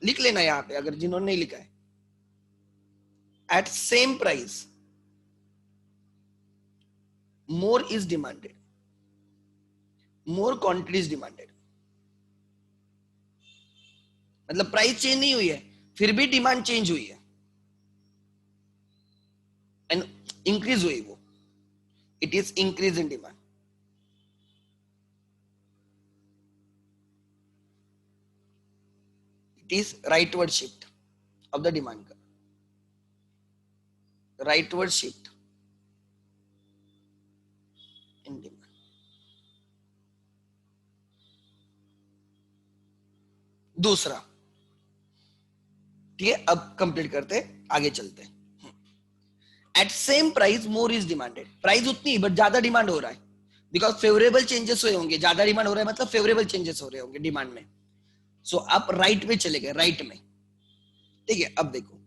लिख लेना यहां पे अगर जिन्होंने नहीं लिखा है, at same price more is demanded, more quantity is demanded. मतलब प्राइस चेंज नहीं हुई है फिर भी डिमांड चेंज हुई है एंड इंक्रीज हुई वो, it is increase in demand. It is rightward shift of the demand का, राइटवर्ड शिफ्ट इन डिमांड. दूसरा, ठीक है, अब कंप्लीट करते आगे चलते. At same price more is demanded, price उतनी बट ज्यादा डिमांड हो रहा है बिकॉज फेवरेबल चेंजेस हुए होंगे, ज्यादा डिमांड हो रहा है मतलब फेवरेबल चेंजेस हो रहे होंगे डिमांड में. सो आप राइट में चले गए, राइट में. ठीक है, अब देखो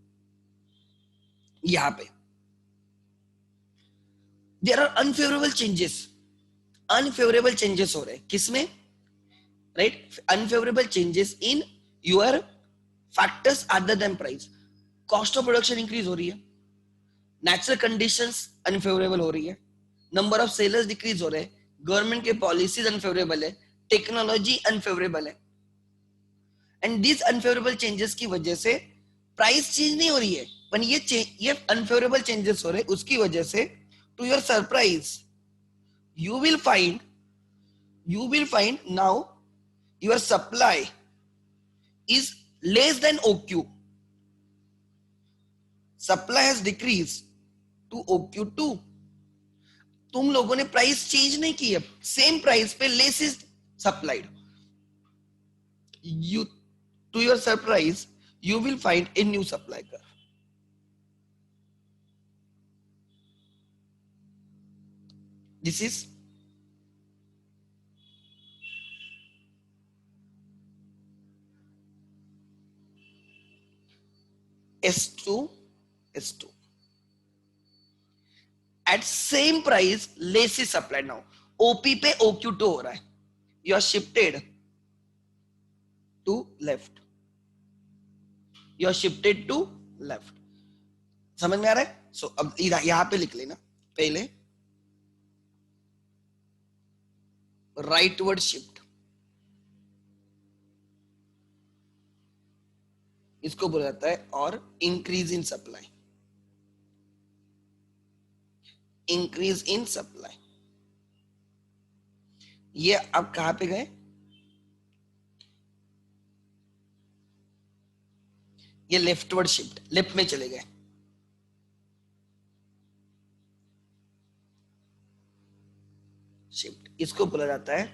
यहां पे there are unfavourable changes, unfavourable changes हो रहे हैं किसमें, right, unfavourable changes in your factors other than price. Cost of production increase हो रही है, नेचुरल कंडीशंस अनफेवरेबल हो रही है, नंबर ऑफ सेलर्स डिक्रीज हो रहे हैं, गवर्नमेंट के पॉलिसीज अनफेवरेबल है, टेक्नोलॉजी अनफेवरेबल है. एंड दिस अनफेवरेबल चेंजेस की वजह से प्राइस चेंज नहीं हो रही है, पर ये अनफेवरेबल चेंजेस हो रहे हैं उसकी वजह से to your surprise you will find now your supply is less than OQ, supply has decreased to OQ2. तुम लोगों ने प्राइस चेंज नहीं की है, सेम प्राइस पे less is supplied. you to your surprise you will find a new supply curve. This is S2 S2 at same price less is supplied. now OP पे OQ2 हो रहा है, you are shifted to left, you are shifted to left. समझ में आ रहा है. सो अब यहां पे लिख लेना पहले राइटवर्ड शिफ्ट, इसको बोला जाता है, और increase in supply, increase in supply. ये अब कहां पे गए, ये लेफ्टवर्ड शिफ्ट, लेफ्ट में चले गए. शिफ्ट इसको बोला जाता है,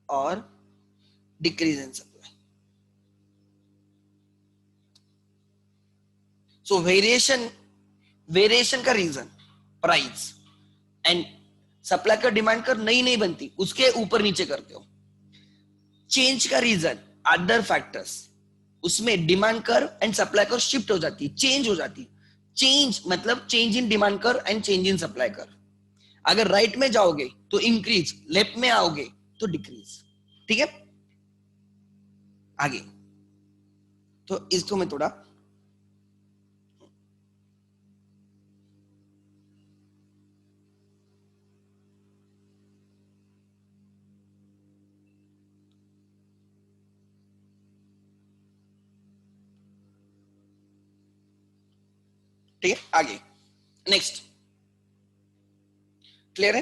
और decrease in supply. So variation का रीजन प्राइस, एंड सप्लाई कर डिमांड कर नई नहीं बनती, उसके ऊपर नीचे करते हो। चेंज का रीजन अदर फैक्टर्स, उसमें डिमांड कर एंड सप्लाई कर शिफ्ट हो जाती है, चेंज हो जाती। चेंज मतलब चेंज इन डिमांड कर एंड चेंज इन सप्लाई कर। अगर राइट में जाओगे तो इंक्रीज, लेफ्ट में आओगे तो डिक्रीज। ठीक है, आगे तो इसको मैं थोड़ा ठीक है, आगे नेक्स्ट क्लियर है।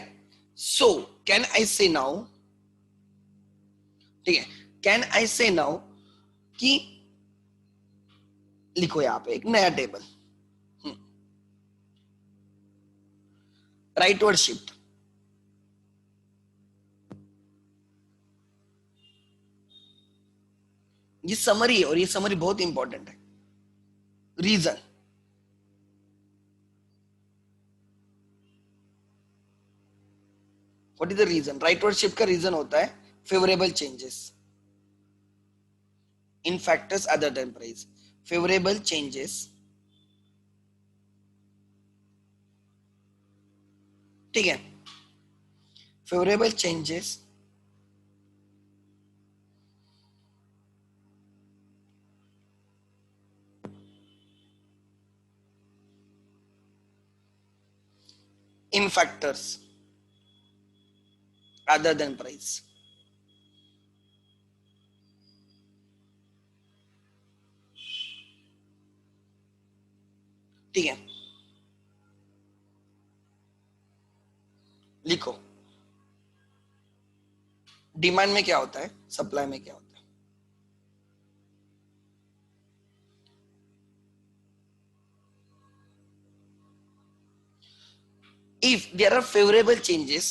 सो कैन आई से नाउ, ठीक है, कैन आई से नाउ कि लिखो यहां पे एक नया टेबल, राइटवर्ड शिफ्ट। ये समरी है और ये समरी बहुत इंपॉर्टेंट है। Reason, what is the reason? Rightward shift का रीजन होता है favourable changes in factors other than price. Favourable changes, ठीक है, favourable changes in factors other than price। ठीक है, लिखो डिमांड में क्या होता है, सप्लाई में क्या होता है। if there are favorable changes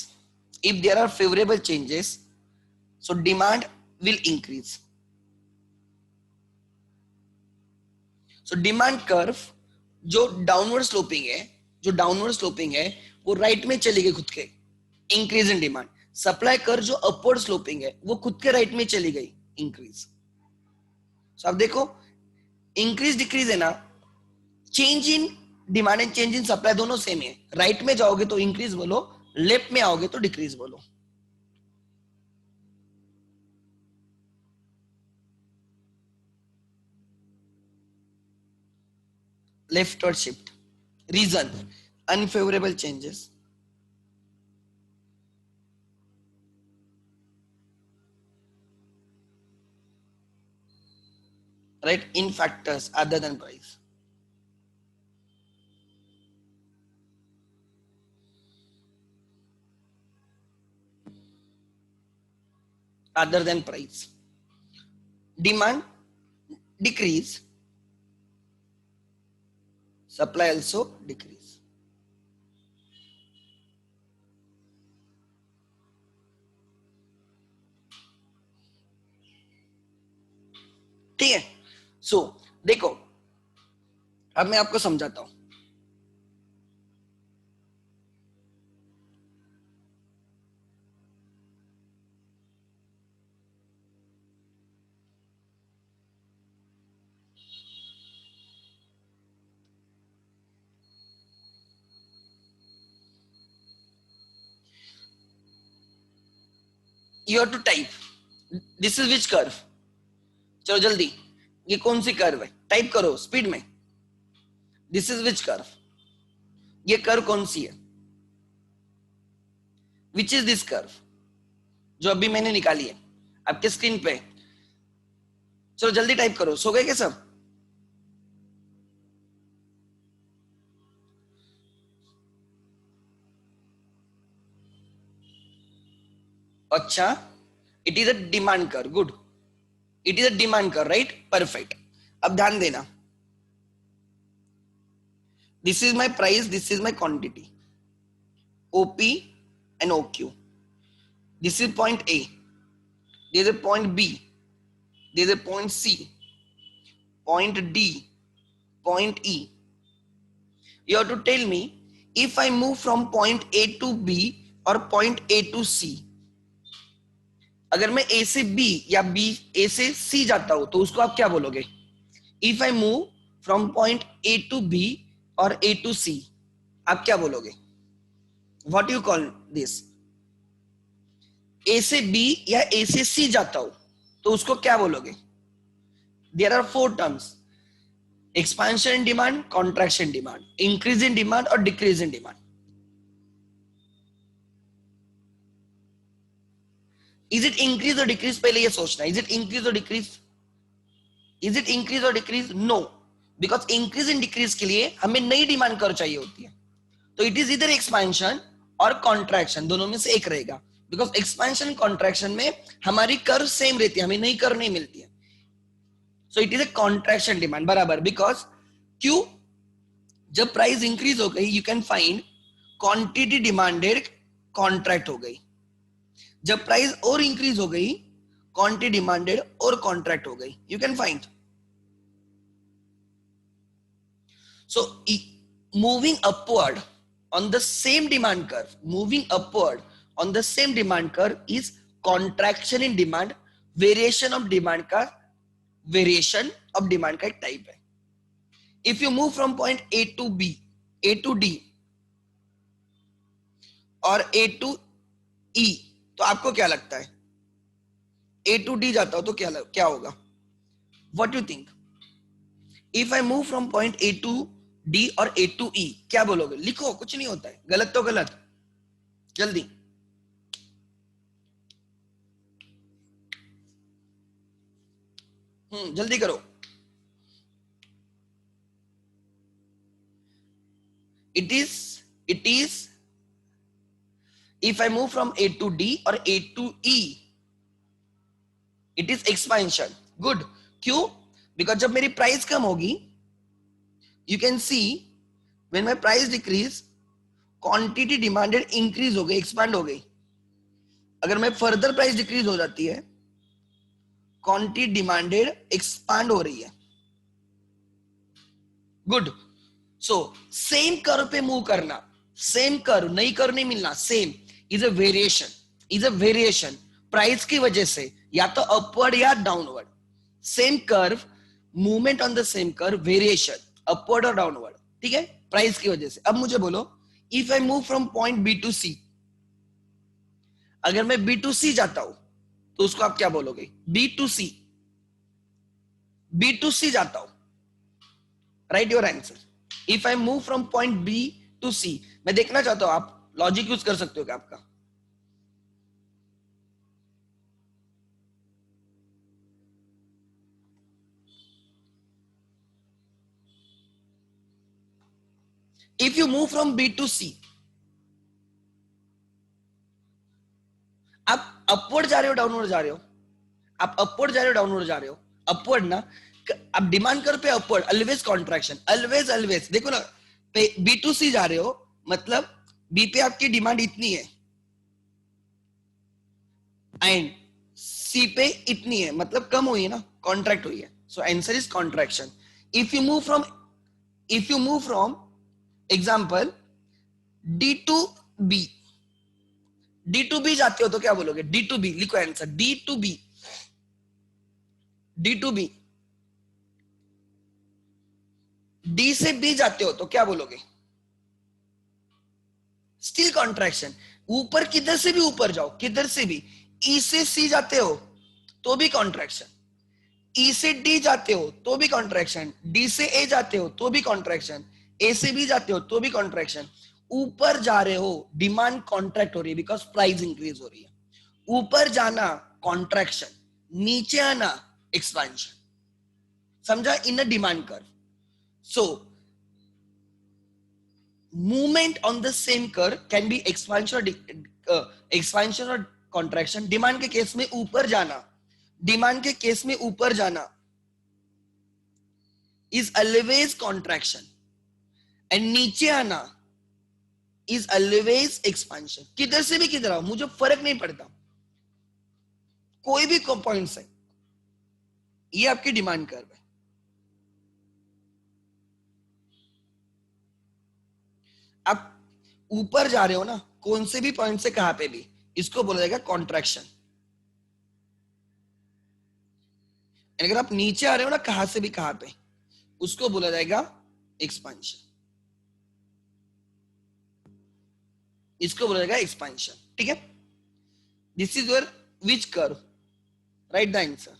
if there are favorable changes, so demand will increase। so demand curve जो डाउनवर्ड स्लोपिंग है, जो डाउनवर्ड स्लोपिंग है वो राइट में चली गई खुद के, इंक्रीज इन डिमांड। सप्लाई कर जो अपवर्ड स्लोपिंग है वो खुद के राइट में चली गई, इंक्रीज। सो अब देखो इंक्रीज डिक्रीज है ना, change in demand and change in supply दोनों सेम है। राइट में जाओगे तो इंक्रीज बोलो, लेफ्ट में आओगे तो डिक्रीज बोलो। Leftward shift, reason unfavourable changes, right, in factors other than price। other than price, demand decrease, supply also decrease। ठीक है, सो देखो अब मैं आपको समझाता हूं। You have to type this is which curve। चलो जल्दी, ये कौन सी कर्व है, टाइप करो स्पीड में। दिस इज विच कर्व, ये कर्व कौन सी है, विच इज दिस कर्व जो अभी मैंने निकाली है आपके स्क्रीन पे। चलो जल्दी टाइप करो, सो गए क्या सब? अच्छा, इट इज अ डिमांड कर, good, it is a demand कर, राइट, परफेक्ट। अब ध्यान देना, this is my price, this is my quantity, OP and OQ. This is point A, there is a point B, there is a point C, point D, point E। You have to tell me if I move from point A to B, और point A to C, अगर मैं ए से B या B ए से सी जाता हूं तो उसको आप क्या बोलोगे? If I move from point A to B और ए टू सी, आप क्या बोलोगे? What you call this? A से बी या ए से सी जाता हूं तो उसको क्या बोलोगे? There are four terms: expansion in demand, contraction demand, increase in demand और decrease in demand. Is it increase or decrease? पहले ये सोचना, is it increase or decrease? Is it increase or decrease? No, because increase and decrease के लिए हमें नई demand curve चाहिए होती है, तो it is either expansion और contraction, दोनों में से एक रहेगा, because expansion contraction में हमारी कर्व सेम रहती है, हमें नई कर्व नहीं मिलती है, so it is a contraction demand बराबर, because क्यों? जब प्राइस इंक्रीज हो गई, you can find quantity demanded contract हो गई, जब प्राइस और इंक्रीज हो गई क्वांटिटी डिमांडेड और कॉन्ट्रैक्ट हो गई, you can find. So moving upward on the same demand curve, moving upward on the same demand curve is contraction in demand. Variation of demand का, वेरिएशन ऑफ डिमांड का एक type है. If you move from point A to B, A to D और A to ई, तो आपको क्या लगता है? ए टू डी जाता हो तो क्या होगा? What you think? If I move from point A to D और ए टू ई, क्या बोलोगे? लिखो, कुछ नहीं होता है, गलत तो गलत, जल्दी. जल्दी करो. It is if I move from A to D or A to E, it is expansion. Good. क्यों? Because जब मेरी प्राइस कम होगी, you can see when my price decrease, quantity demanded increase हो गई, expand हो गई. अगर मैं further price decrease हो जाती है, quantity demanded expand हो रही है. Good. So same curve पे move करना, same curve, नई curve नहीं मिलना, same is a variation, is a variation. Price की वजह से या तो अपवर्ड या downward, same curve, movement on the same curve, variation upward और डाउनवर्ड, ठीक है, प्राइस की वजह से. अब मुझे बोलो, if I move from point B to C, अगर मैं बी टू सी जाता हूं तो उसको आप क्या बोलोगे? B to C, B to C जाता हूं, write your answer. If I move from point B to C, मैं देखना चाहता हूं, आप लॉजिक यूज कर सकते हो क्या आपका? If you move from B to C, आप अपवर्ड जा रहे हो डाउनवर्ड जा रहे हो? आप अपवर्ड जा रहे हो डाउनवर्ड जा रहे हो? अपवर्ड ना. आप डिमांड कर पे upward, always contraction, always always. देखो ना, बी टू सी जा रहे हो मतलब बी पे आपकी डिमांड इतनी है एंड सी पे इतनी है, मतलब कम हुई है ना, कॉन्ट्रैक्ट हुई है. So answer is contraction. If you move from, if you move from example D to B, D to B जाते हो तो क्या बोलोगे? डी टू बी, लिखो answer, D to B, D to B. D से B जाते हो तो क्या बोलोगे? Still contraction. ऊपर किधर से भी ऊपर जाओ, किधर से भी, ई से सी जाते हो तो भी कॉन्ट्रैक्शन, ई से डी जाते हो तो भी कॉन्ट्रैक्शन, डी से ए जाते हो तो भी कॉन्ट्रैक्शन, ए से बी जाते हो तो भी कॉन्ट्रैक्शन. ऊपर जा रहे हो, डिमांड कॉन्ट्रैक्ट हो रही है बिकॉज प्राइस इंक्रीज हो रही है. ऊपर जाना कॉन्ट्रैक्शन, नीचे आना एक्सपेंशन. समझा? In a demand curve. So movement on the same curve can be expansion or expansion और contraction. डिमांड के केस में ऊपर जाना, डिमांड के केस में ऊपर जाना is always contraction and नीचे आना is always expansion. किधर से भी किधर आओ, मुझे फर्क नहीं पड़ता, कोई भी पॉइंट से. ये आपकी डिमांड कर्व है. आप ऊपर जा रहे हो ना कौन से भी पॉइंट से कहां पे भी, इसको बोला जाएगा कॉन्ट्रैक्शन। अगर आप नीचे आ रहे हो ना कहां से भी कहां पे, उसको बोला जाएगा एक्सपांशन, इसको बोला जाएगा एक्सपांशन। ठीक है, this is your which curve, write the answer,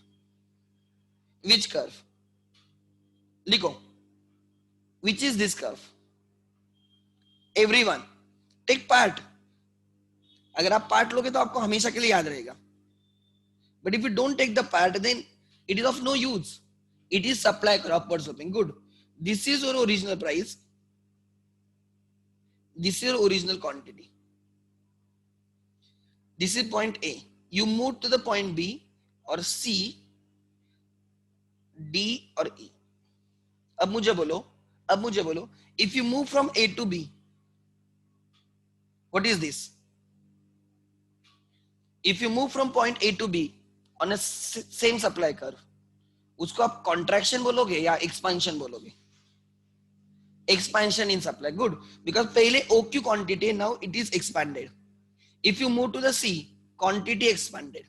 which curve लिखो, which is this curve, everyone take part. अगर आप पार्ट लोगे तो आपको हमेशा के लिए याद रहेगा, but if you don't take the part then it is of no use. It is supply curve, upward sloping. Good, this is your original price, this is your original quantity, this is point A, you move to the point B or C, D or E। अब मुझे बोलो if you move from A to B, what is this? If you move from point A to B on a same supply curve, उसको आप contraction बोलोगे या expansion बोलोगे? Expansion in supply। good, because पहले OQ quantity, now it is expanded। if you move to the C, quantity expanded।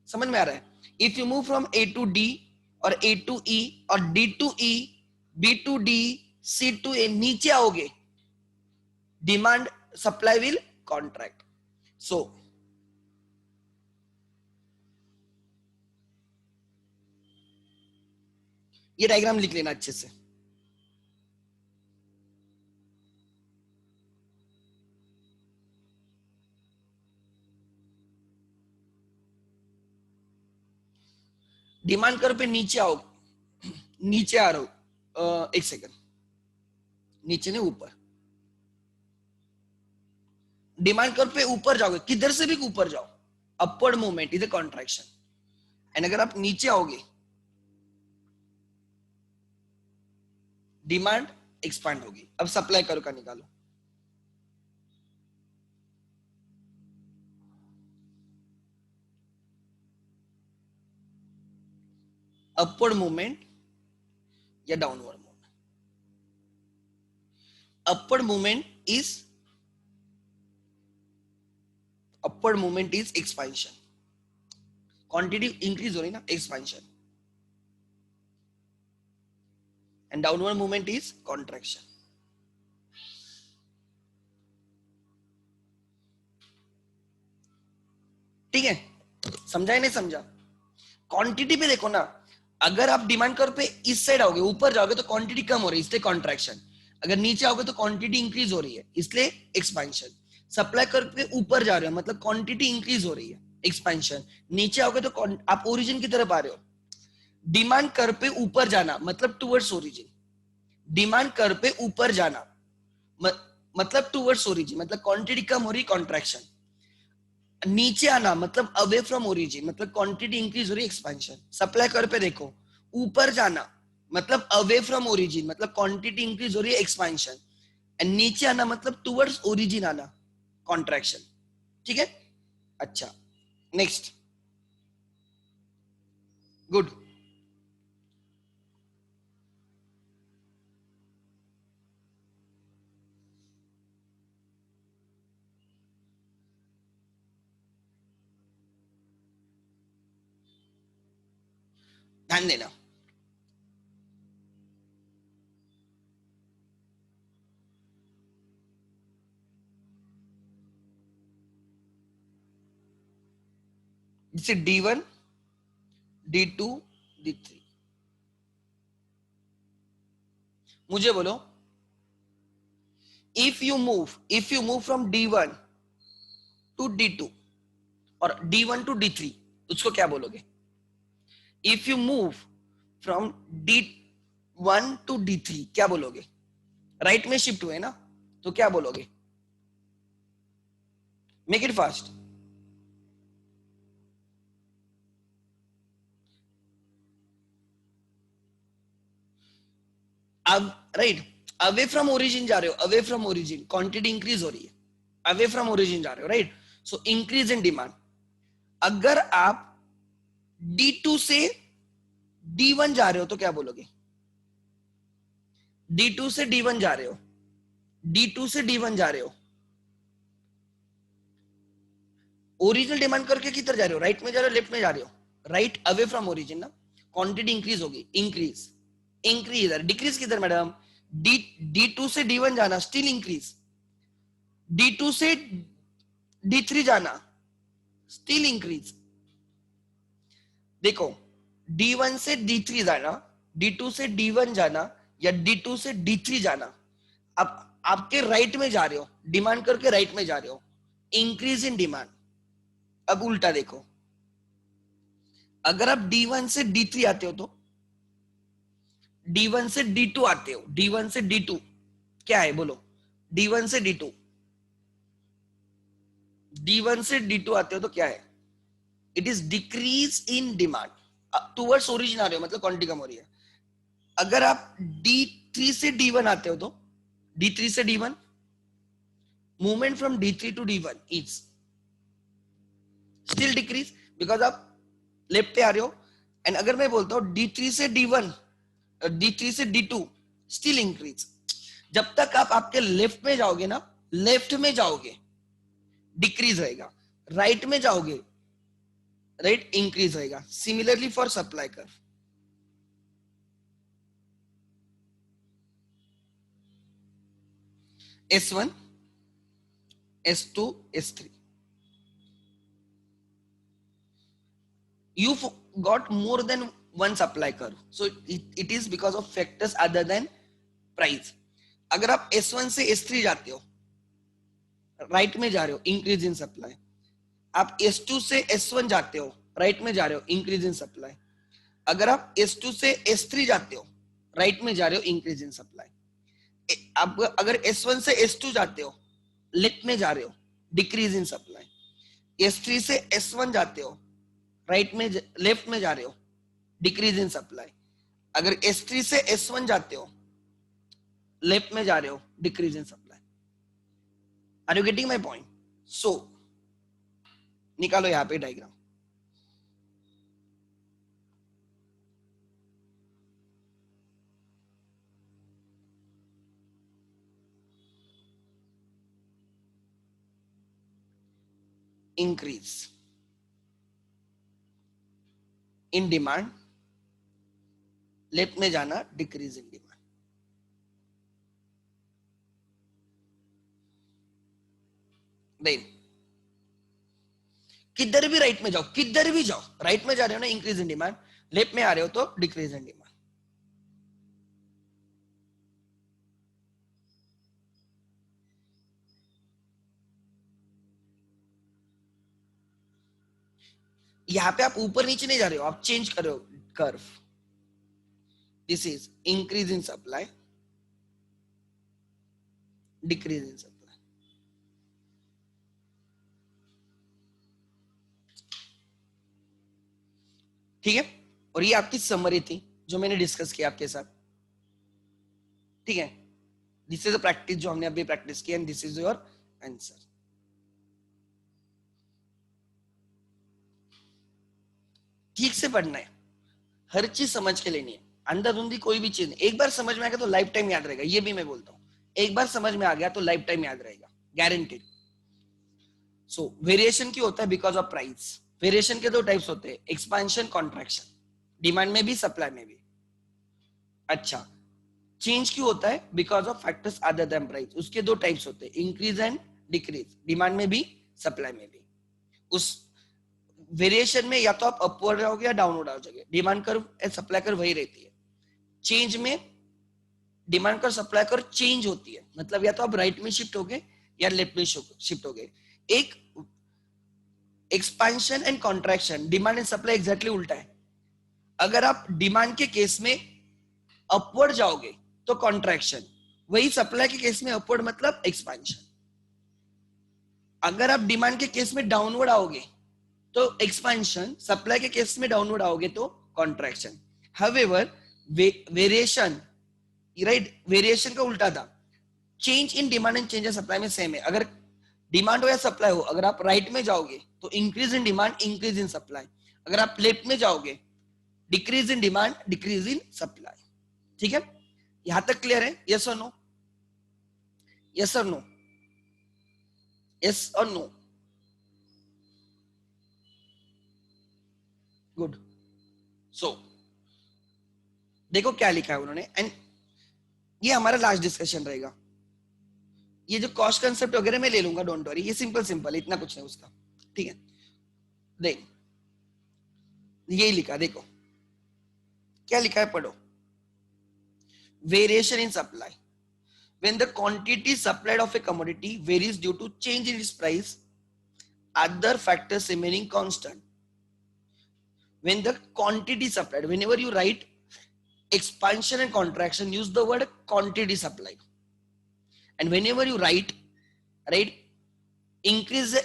समझ में आ रहा है? if you move from A to D और A to E और D to E, B to D, C to A, नीचे आओगे, demand supply will contract। so ये diagram लिख लेना अच्छे से। डिमांड कर्व पे नीचे आओ, नीचे आ रहा हूं, एक सेकंड, नीचे नहीं ऊपर, डिमांड कर्व पे ऊपर जाओगे, किधर से भी ऊपर जाओ, upward movement is a contraction. And अगर आप नीचे आओगे, डिमांड एक्सपांड होगी। अब सप्लाई कर्व का निकालो, अपवर्ड मूवमेंट या downward movement? Upward movement is expansion, quantity increase हो रही ना, expansion. And downward movement is contraction. ठीक है, समझा या नहीं समझा? क्वांटिटी पे देखो ना, अगर आप डिमांड कर्व पे इस साइड आओगे, ऊपर जाओगे तो क्वांटिटी कम हो रही है, इसलिए कॉन्ट्रैक्शन। अगर नीचे आओगे तो क्वांटिटी इंक्रीज हो रही है, इसलिए एक्सपेंशन। सप्लाई कर्व पे ऊपर जा रहे हो मतलब क्वांटिटी इंक्रीज हो रही है, एक्सपेंशन। नीचे आओगे तो आप ओरिजिन की तरफ आ रहे हो। डिमांड कर्व पे ऊपर जाना मतलब टुवर्ड्स ओरिजिन, डिमांड कर्व पे ऊपर जाना मतलब टुवर्ड्स ओरिजिन, मतलब क्वांटिटी कम हो रही, कॉन्ट्रैक्शन। नीचे आना मतलब अवे फ्रॉम ओरिजिन, मतलब क्वांटिटी इंक्रीज हो रही, एक्सपेंशन। सप्लाई कर्व पे देखो, ऊपर जाना मतलब अवे फ्रॉम ओरिजिन, मतलब क्वांटिटी इंक्रीज हो रही है, एक्सपेंशन। एंड नीचे आना मतलब टुवर्ड्स ओरिजिन आना, कॉन्ट्रैक्शन। ठीक है, अच्छा, नेक्स्ट। गुड, ध्यान देना। जैसे D1, D2, D3, मुझे बोलो, if you move from D1 to D2 और D1 टू D3, उसको क्या बोलोगे? If you move from D1 to D3 क्या बोलोगे? राइट में शिफ्ट हुए ना, तो क्या बोलोगे? Make it fast. अब राइट, अवे फ्रॉम ओरिजिन जा रहे हो, away from origin, quantity increase हो रही है, अवे फ्रॉम ओरिजिन जा रहे हो, right? So increase in demand. अगर आप D2 से D1 जा रहे हो तो क्या बोलोगे? D2 से D1 जा रहे हो, D2 से D1 जा रहे हो, ओरिजिनल डिमांड करके किधर जा रहे हो, राइट में जा रहे हो, लेफ्ट में जा रहे हो, राइट अवे फ्रॉम ओरिजिन ना, क्वांटिटी इंक्रीज होगी, इंक्रीज इंक्रीज, डिक्रीज किधर मैडम, डी D2 से D1 जाना स्टिल इंक्रीज, D2 से D3 जाना स्टिल इंक्रीज। देखो D1 से D3 जाना, D2 से D1 जाना या D2 से D3 जाना, अब आपके राइट में जा रहे हो, डिमांड करके राइट में जा रहे हो, इंक्रीज इन डिमांड। अब उल्टा देखो, अगर आप D1 से D3 आते हो तो D1 से D2 आते हो, D1 से D2 क्या है बोलो, D1 से D2, D1 से D2 आते हो तो क्या है, it is decrease in demand, towards origin आ रहे हो मतलब क्वांटिटी कम हो रही है। अगर आप D3 से D1 आते हो तो D3 से D1, movement from D3 to D1 is still decrease because आप लेफ्ट पे आ रहे हो। एंड अगर मैं बोलता हूं D3 से D1, D3 से D2 स्टिल इंक्रीज, जब तक आप आपके लेफ्ट में जाओगे ना, लेफ्ट में जाओगे डिक्रीज रहेगा, राइट में जाओगे राइट इंक्रीज रहेगा। Similarly for supply curve, S1 S2 S3, you got more than one supply curve, so it is because of factors other than price। अगर आप S1 से S3 जाते हो, राइट में जा रहे हो, इंक्रीज इन सप्लाई। आप S2 से S1 जाते हो, राइट में जा रहे हो, इंक्रीज इन सप्लाई। अगर आप S2 से S3 जाते हो, राइट में जा रहे हो, इंक्रीज इन सप्लाई। आप अगर S1 से S2 जाते हो, लेफ्ट में जा रहे हो, डिक्रीज इन सप्लाई। S3 से S1 जाते हो, राइट में लेफ्ट में जा रहे हो, डिक्रीज इन सप्लाई। अगर S3 से S1 जाते हो, लेफ्ट में जा रहे हो, decrease in supply. Are you getting my point? So निकालो यहां पे diagram. Increase in demand, left में जाना, डिक्रीज इन डिमांड। देन किधर भी राइट में जाओ, किधर भी जाओ, राइट में जा रहे हो ना, इंक्रीज इन डिमांड, लेफ्ट में आ रहे हो तो डिक्रीज इन डिमांड। यहां पे आप ऊपर नीचे नहीं जा रहे हो, आप चेंज कर रहे हो curve. This is increase in supply, decrease in supply. ठीक है, और ये आपकी समरी थी जो मैंने डिस्कस किया आपके साथ। ठीक है, दिस इज अ प्रैक्टिस जो हमने अभी प्रैक्टिस की, and this is your answer. ठीक से पढ़ना है, हर चीज समझ के लेनी है, अंधाधुंधी कोई भी चीज नहीं। एक बार समझ में आ गया तो लाइफ टाइम याद रहेगा, ये भी मैं बोलता हूँ, एक बार समझ में आ गया तो लाइफ टाइम याद रहेगा, गारंटेड। सो वेरिएशन क्यों होता है? Because of price. वेरिएशन के दो टाइप्स होते हैं, एक्सपांशन, कॉन्ट्रैक्शन, डिमांड में भी सप्लाई में भी। अच्छा, चेंज क्यों होता है? Because of factors other than price. उसके दो टाइप्स होते हैं, इंक्रीज एंड डिक्रीज, डिमांड में भी सप्लाई में भी। उस वेरिएशन में या तो आप अपवर्ड रहोगे या डाउनवर्ड आ जाओगे, demand curve and supply curve वही रहती है। चेंज में demand curve supply curve change होती है, मतलब या तो आप राइट में शिफ्ट होगे या लेफ्ट में शिफ्ट होगे। एक expansion and contraction, demand and supply exactly उल्टा है। अगर आप डिमांड के केस में अपवर्ड जाओगे तो कॉन्ट्रैक्शन, वही सप्लाई के केस में अपवर्ड मतलब एक्सपेंशन। अगर आप डिमांड के केस में डाउनवर्ड आओगे तो एक्सपेंशन, सप्लाई के केस में डाउनवर्ड आओगे तो contraction. However variation, right, variation का उल्टा था, change in demand and change in supply में सेम है। अगर डिमांड हो या सप्लाई हो, अगर आप राइट में जाओगे तो increase in demand, increase in supply. अगर आप लेफ्ट में जाओगे, decrease in demand, decrease in supply. ठीक है, यहां तक क्लियर है? यस और नो? यस और नो? यस और नो? गुड. सो देखो क्या लिखा है उन्होंने, एंड ये हमारा लास्ट डिस्कशन रहेगा. ये जो कॉस्ट कंसेप्ट वगैरह मैं ले लूंगा, डोंट वरी, ये सिंपल सिंपल है, इतना कुछ नहीं उसका. ठीक है, देख यही लिखा, देखो क्या लिखा है, पढ़ो. Variation in supply. When the quantity supplied of a commodity varies due to change in its price, other factors remaining constant. When the quantity supplied, whenever you write expansion and contraction, use the word quantity supplied. And whenever you write increase,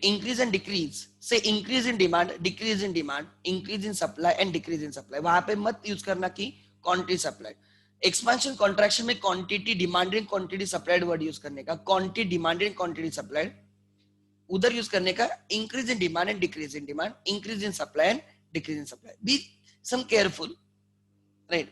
increase and decrease, say increase in demand, decrease in demand, increase in supply and decrease in supply. वहां पे मत use करना कि quantity supplied. Expansion contraction में quantity demanded quantity supplied word use करने का, quantity demanded quantity supplied उधर use करने का, increase in demand and decrease in demand, increase in supply and decrease in supply. Be some careful, right.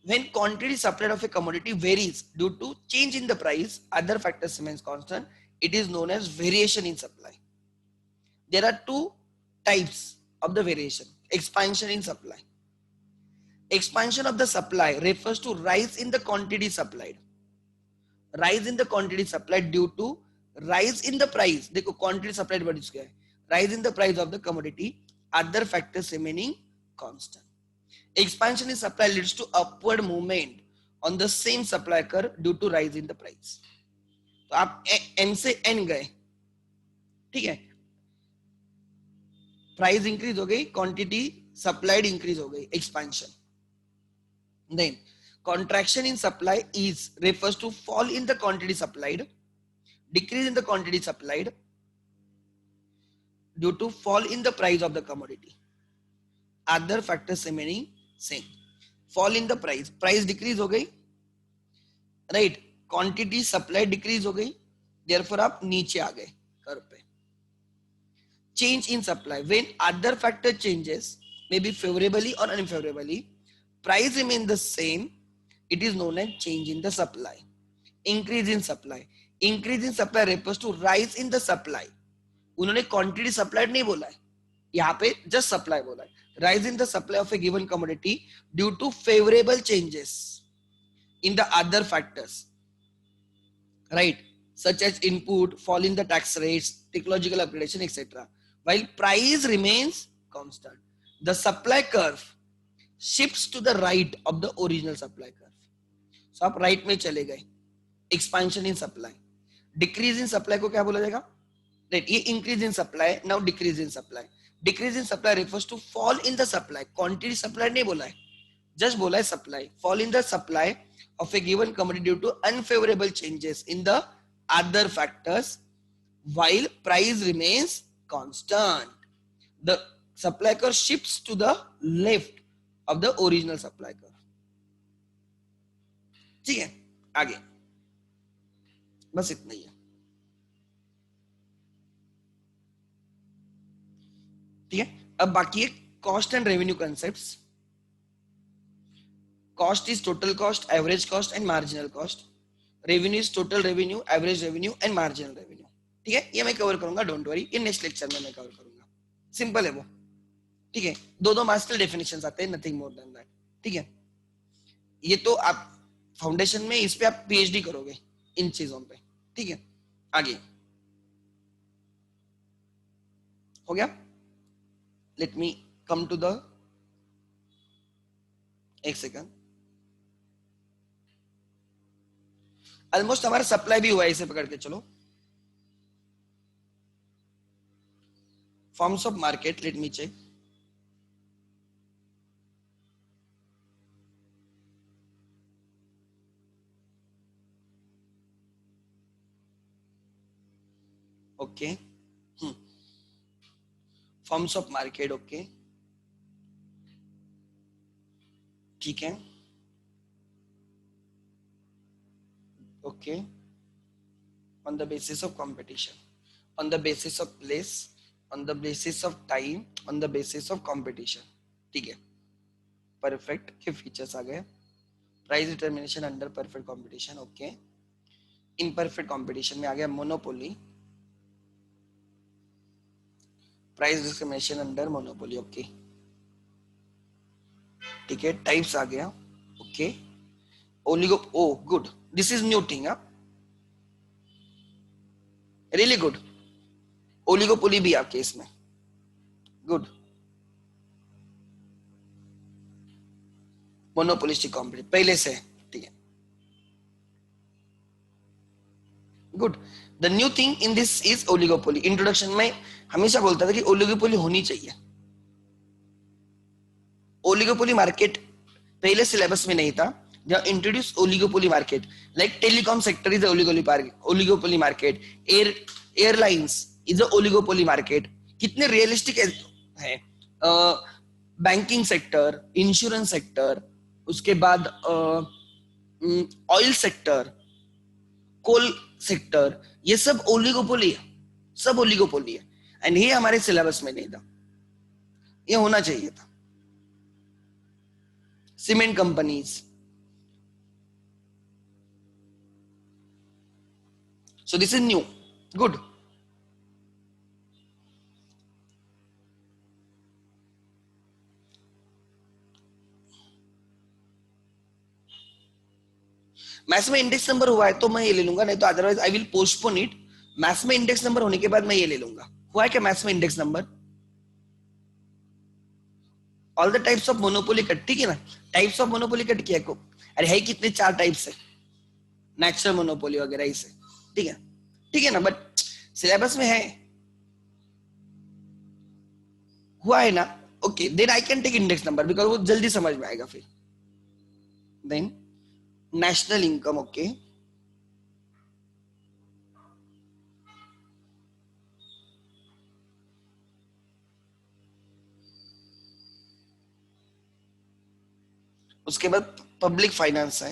When quantity supplied of a commodity varies due to change in the price, other factors remains constant. It is known as variation in supply. There are two types of the variation. Expansion in supply. Expansion of the supply refers to rise in the quantity supplied. Rise in the quantity supplied due to rise in the price. देखो quantity supplied word use किया है. Rise in the price of the commodity. Other factors remaining constant. Expansion in supply leads to upward movement on the same supply curve due to rise in the price. तो आप M से N गए, ठीक है, price increase हो गई, quantity supplied increase हो गई, expansion. Then contraction in supply is refers to fall in the quantity supplied, decrease in the quantity supplied due to fall in the price of the commodity. Other factors remaining same. Fall in the price, price decrease हो गई, right, quantity supply decrease हो गई, therefore आप नीचे आ गए curve पे. Change in supply, when other factor changes may be favourably और unfavourably, price remain the same, it is known as change in the supply. Increase in supply, increase in supply refers to rise in the supply. उन्होंने quantity supplied नहीं बोला है, यहाँ पे just supply बोला है. Rise in the supply of a given commodity due to favourable changes in the other factors, right, such as input, fall in the tax rates, technological upgradation, etc. While price remains constant, the supply curve shifts to the right of the original supply curve. So आप right में चले गए. Expansion in supply, decrease in supply को क्या बोला जाएगा, right, ये increase in supply, now decrease in supply. Decrease in supply refers to fall in the supply. Quantity supply नहीं बोला है, just बोला है supply. Fall in the supply of a given commodity due to unfavorable changes in the other factors while price remains constant. The supply curve shifts to the left of the original supply curve. ठीक है, आगे बस इतना ही है. ठीक है, अब बाकी है cost and revenue concepts. Cost is total cost, average cost and marginal cost. Revenue is total revenue, average revenue and marginal revenue. ठीक है, ये मैं कवर करूंगा, डोंट वरी, ये नेक्स्ट लेक्चर में मैं कवर करूंगा. सिंपल है वो, ठीक है. दो मास्टर डेफिनेशंस आते हैं, नथिंग मोर देन दैट. ठीक है, ये तो आप फाउंडेशन में इस पे आप पीएचडी करोगे इन चीजों पे. ठीक है, आगे हो गया. Let me come to the, एक सेकंड, ऑलमोस्ट हमारा सप्लाई भी हुआ है, इसे पकड़ के चलो. Forms of market, let me check. Okay, forms of market, okay, ठीक है, okay. On the basis of competition, on the basis of place, on the basis of time, on the basis of competition. ठीक है, perfect के features आ गए. Price determination under perfect competition, okay. Imperfect competition में आ गया monopoly, price discrimination under monopoly, okay ठीक है, टाइप्स आ गया, okay oligo, oh good, this is new thing, really good, oligopoly भी आपके इसमें, गुड, मोनोपोलिस्टिक कॉम्पिटिशन पहले से, ठीक है, good, the new thing in this is oligopoly. Introduction में हमेशा बोलता था कि ओलिगोपोली होनी चाहिए, ओलिगोपोली मार्केट पहले सिलेबस में नहीं था, जब introduce oligopoly market, like telecom sector is oligopoly market, airlines is a oligopoly market, कितने रियलिस्टिक है, बैंकिंग सेक्टर, इंश्योरेंस सेक्टर, उसके बाद ऑयल सेक्टर, कोल सेक्टर, ये सब ओलिगोपोली है, सब ओलिगोपोली है, एंड ये हमारे सिलेबस में नहीं था, ये होना चाहिए था। Cement companies, so this is new, good, maths में इंडेक्स नंबर हुआ है तो मैं ये ले लूंगा, नहीं तो otherwise I will postpone it. Maths में इंडेक्स नंबर होने के बाद मैं ये ले लूंगा। हुआ है क्या मैथ्स में index number? All the types of monopoly cut, ठीक है ना, टाइप्स ऑफ मोनोपोली कट किया को, अरे है कितने, 4 टाइप्स है, नेचुरल मोनोपोली वगैरह इसे, ठीक है, ठीक है ना, बट सिलेबस में है, हुआ है ना, okay then I can take index number because वो जल्दी समझ में आएगा फिर। देन नेशनल इनकम, ओके उसके बाद पब्लिक फाइनेंस है,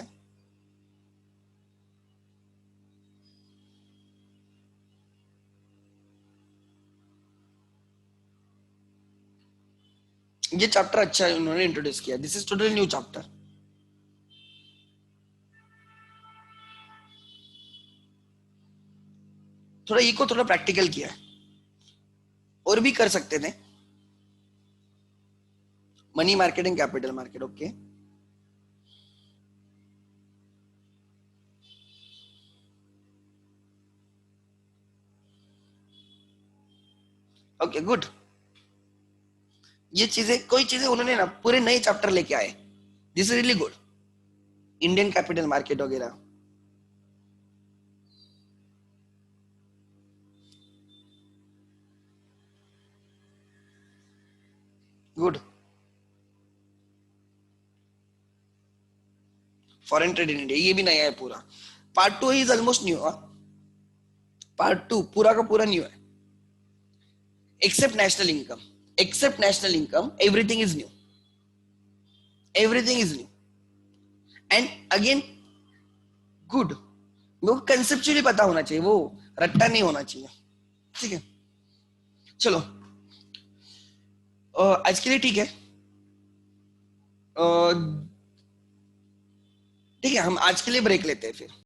ये चैप्टर अच्छा है, उन्होंने इंट्रोड्यूस किया, this is totally new chapter. थोड़ा इको थोड़ा प्रैक्टिकल किया है, और भी कर सकते थे, money market and capital market, okay okay good, ये चीजें कोई चीजें उन्होंने ना पूरे नए चैप्टर लेके आए, this is really good, Indian capital market वगैरह, good, foreign trade in India ये भी नया है पूरा, part 2 is almost new, part 2 पूरा का पूरा न्यू है, except national income, except national income everything is new, everything is new, and again good, वो कंसेप्चुअली पता होना चाहिए, वो रट्टा नहीं होना चाहिए, ठीक है, चलो आज के लिए ठीक है, ठीक है हम आज के लिए ब्रेक लेते हैं फिर।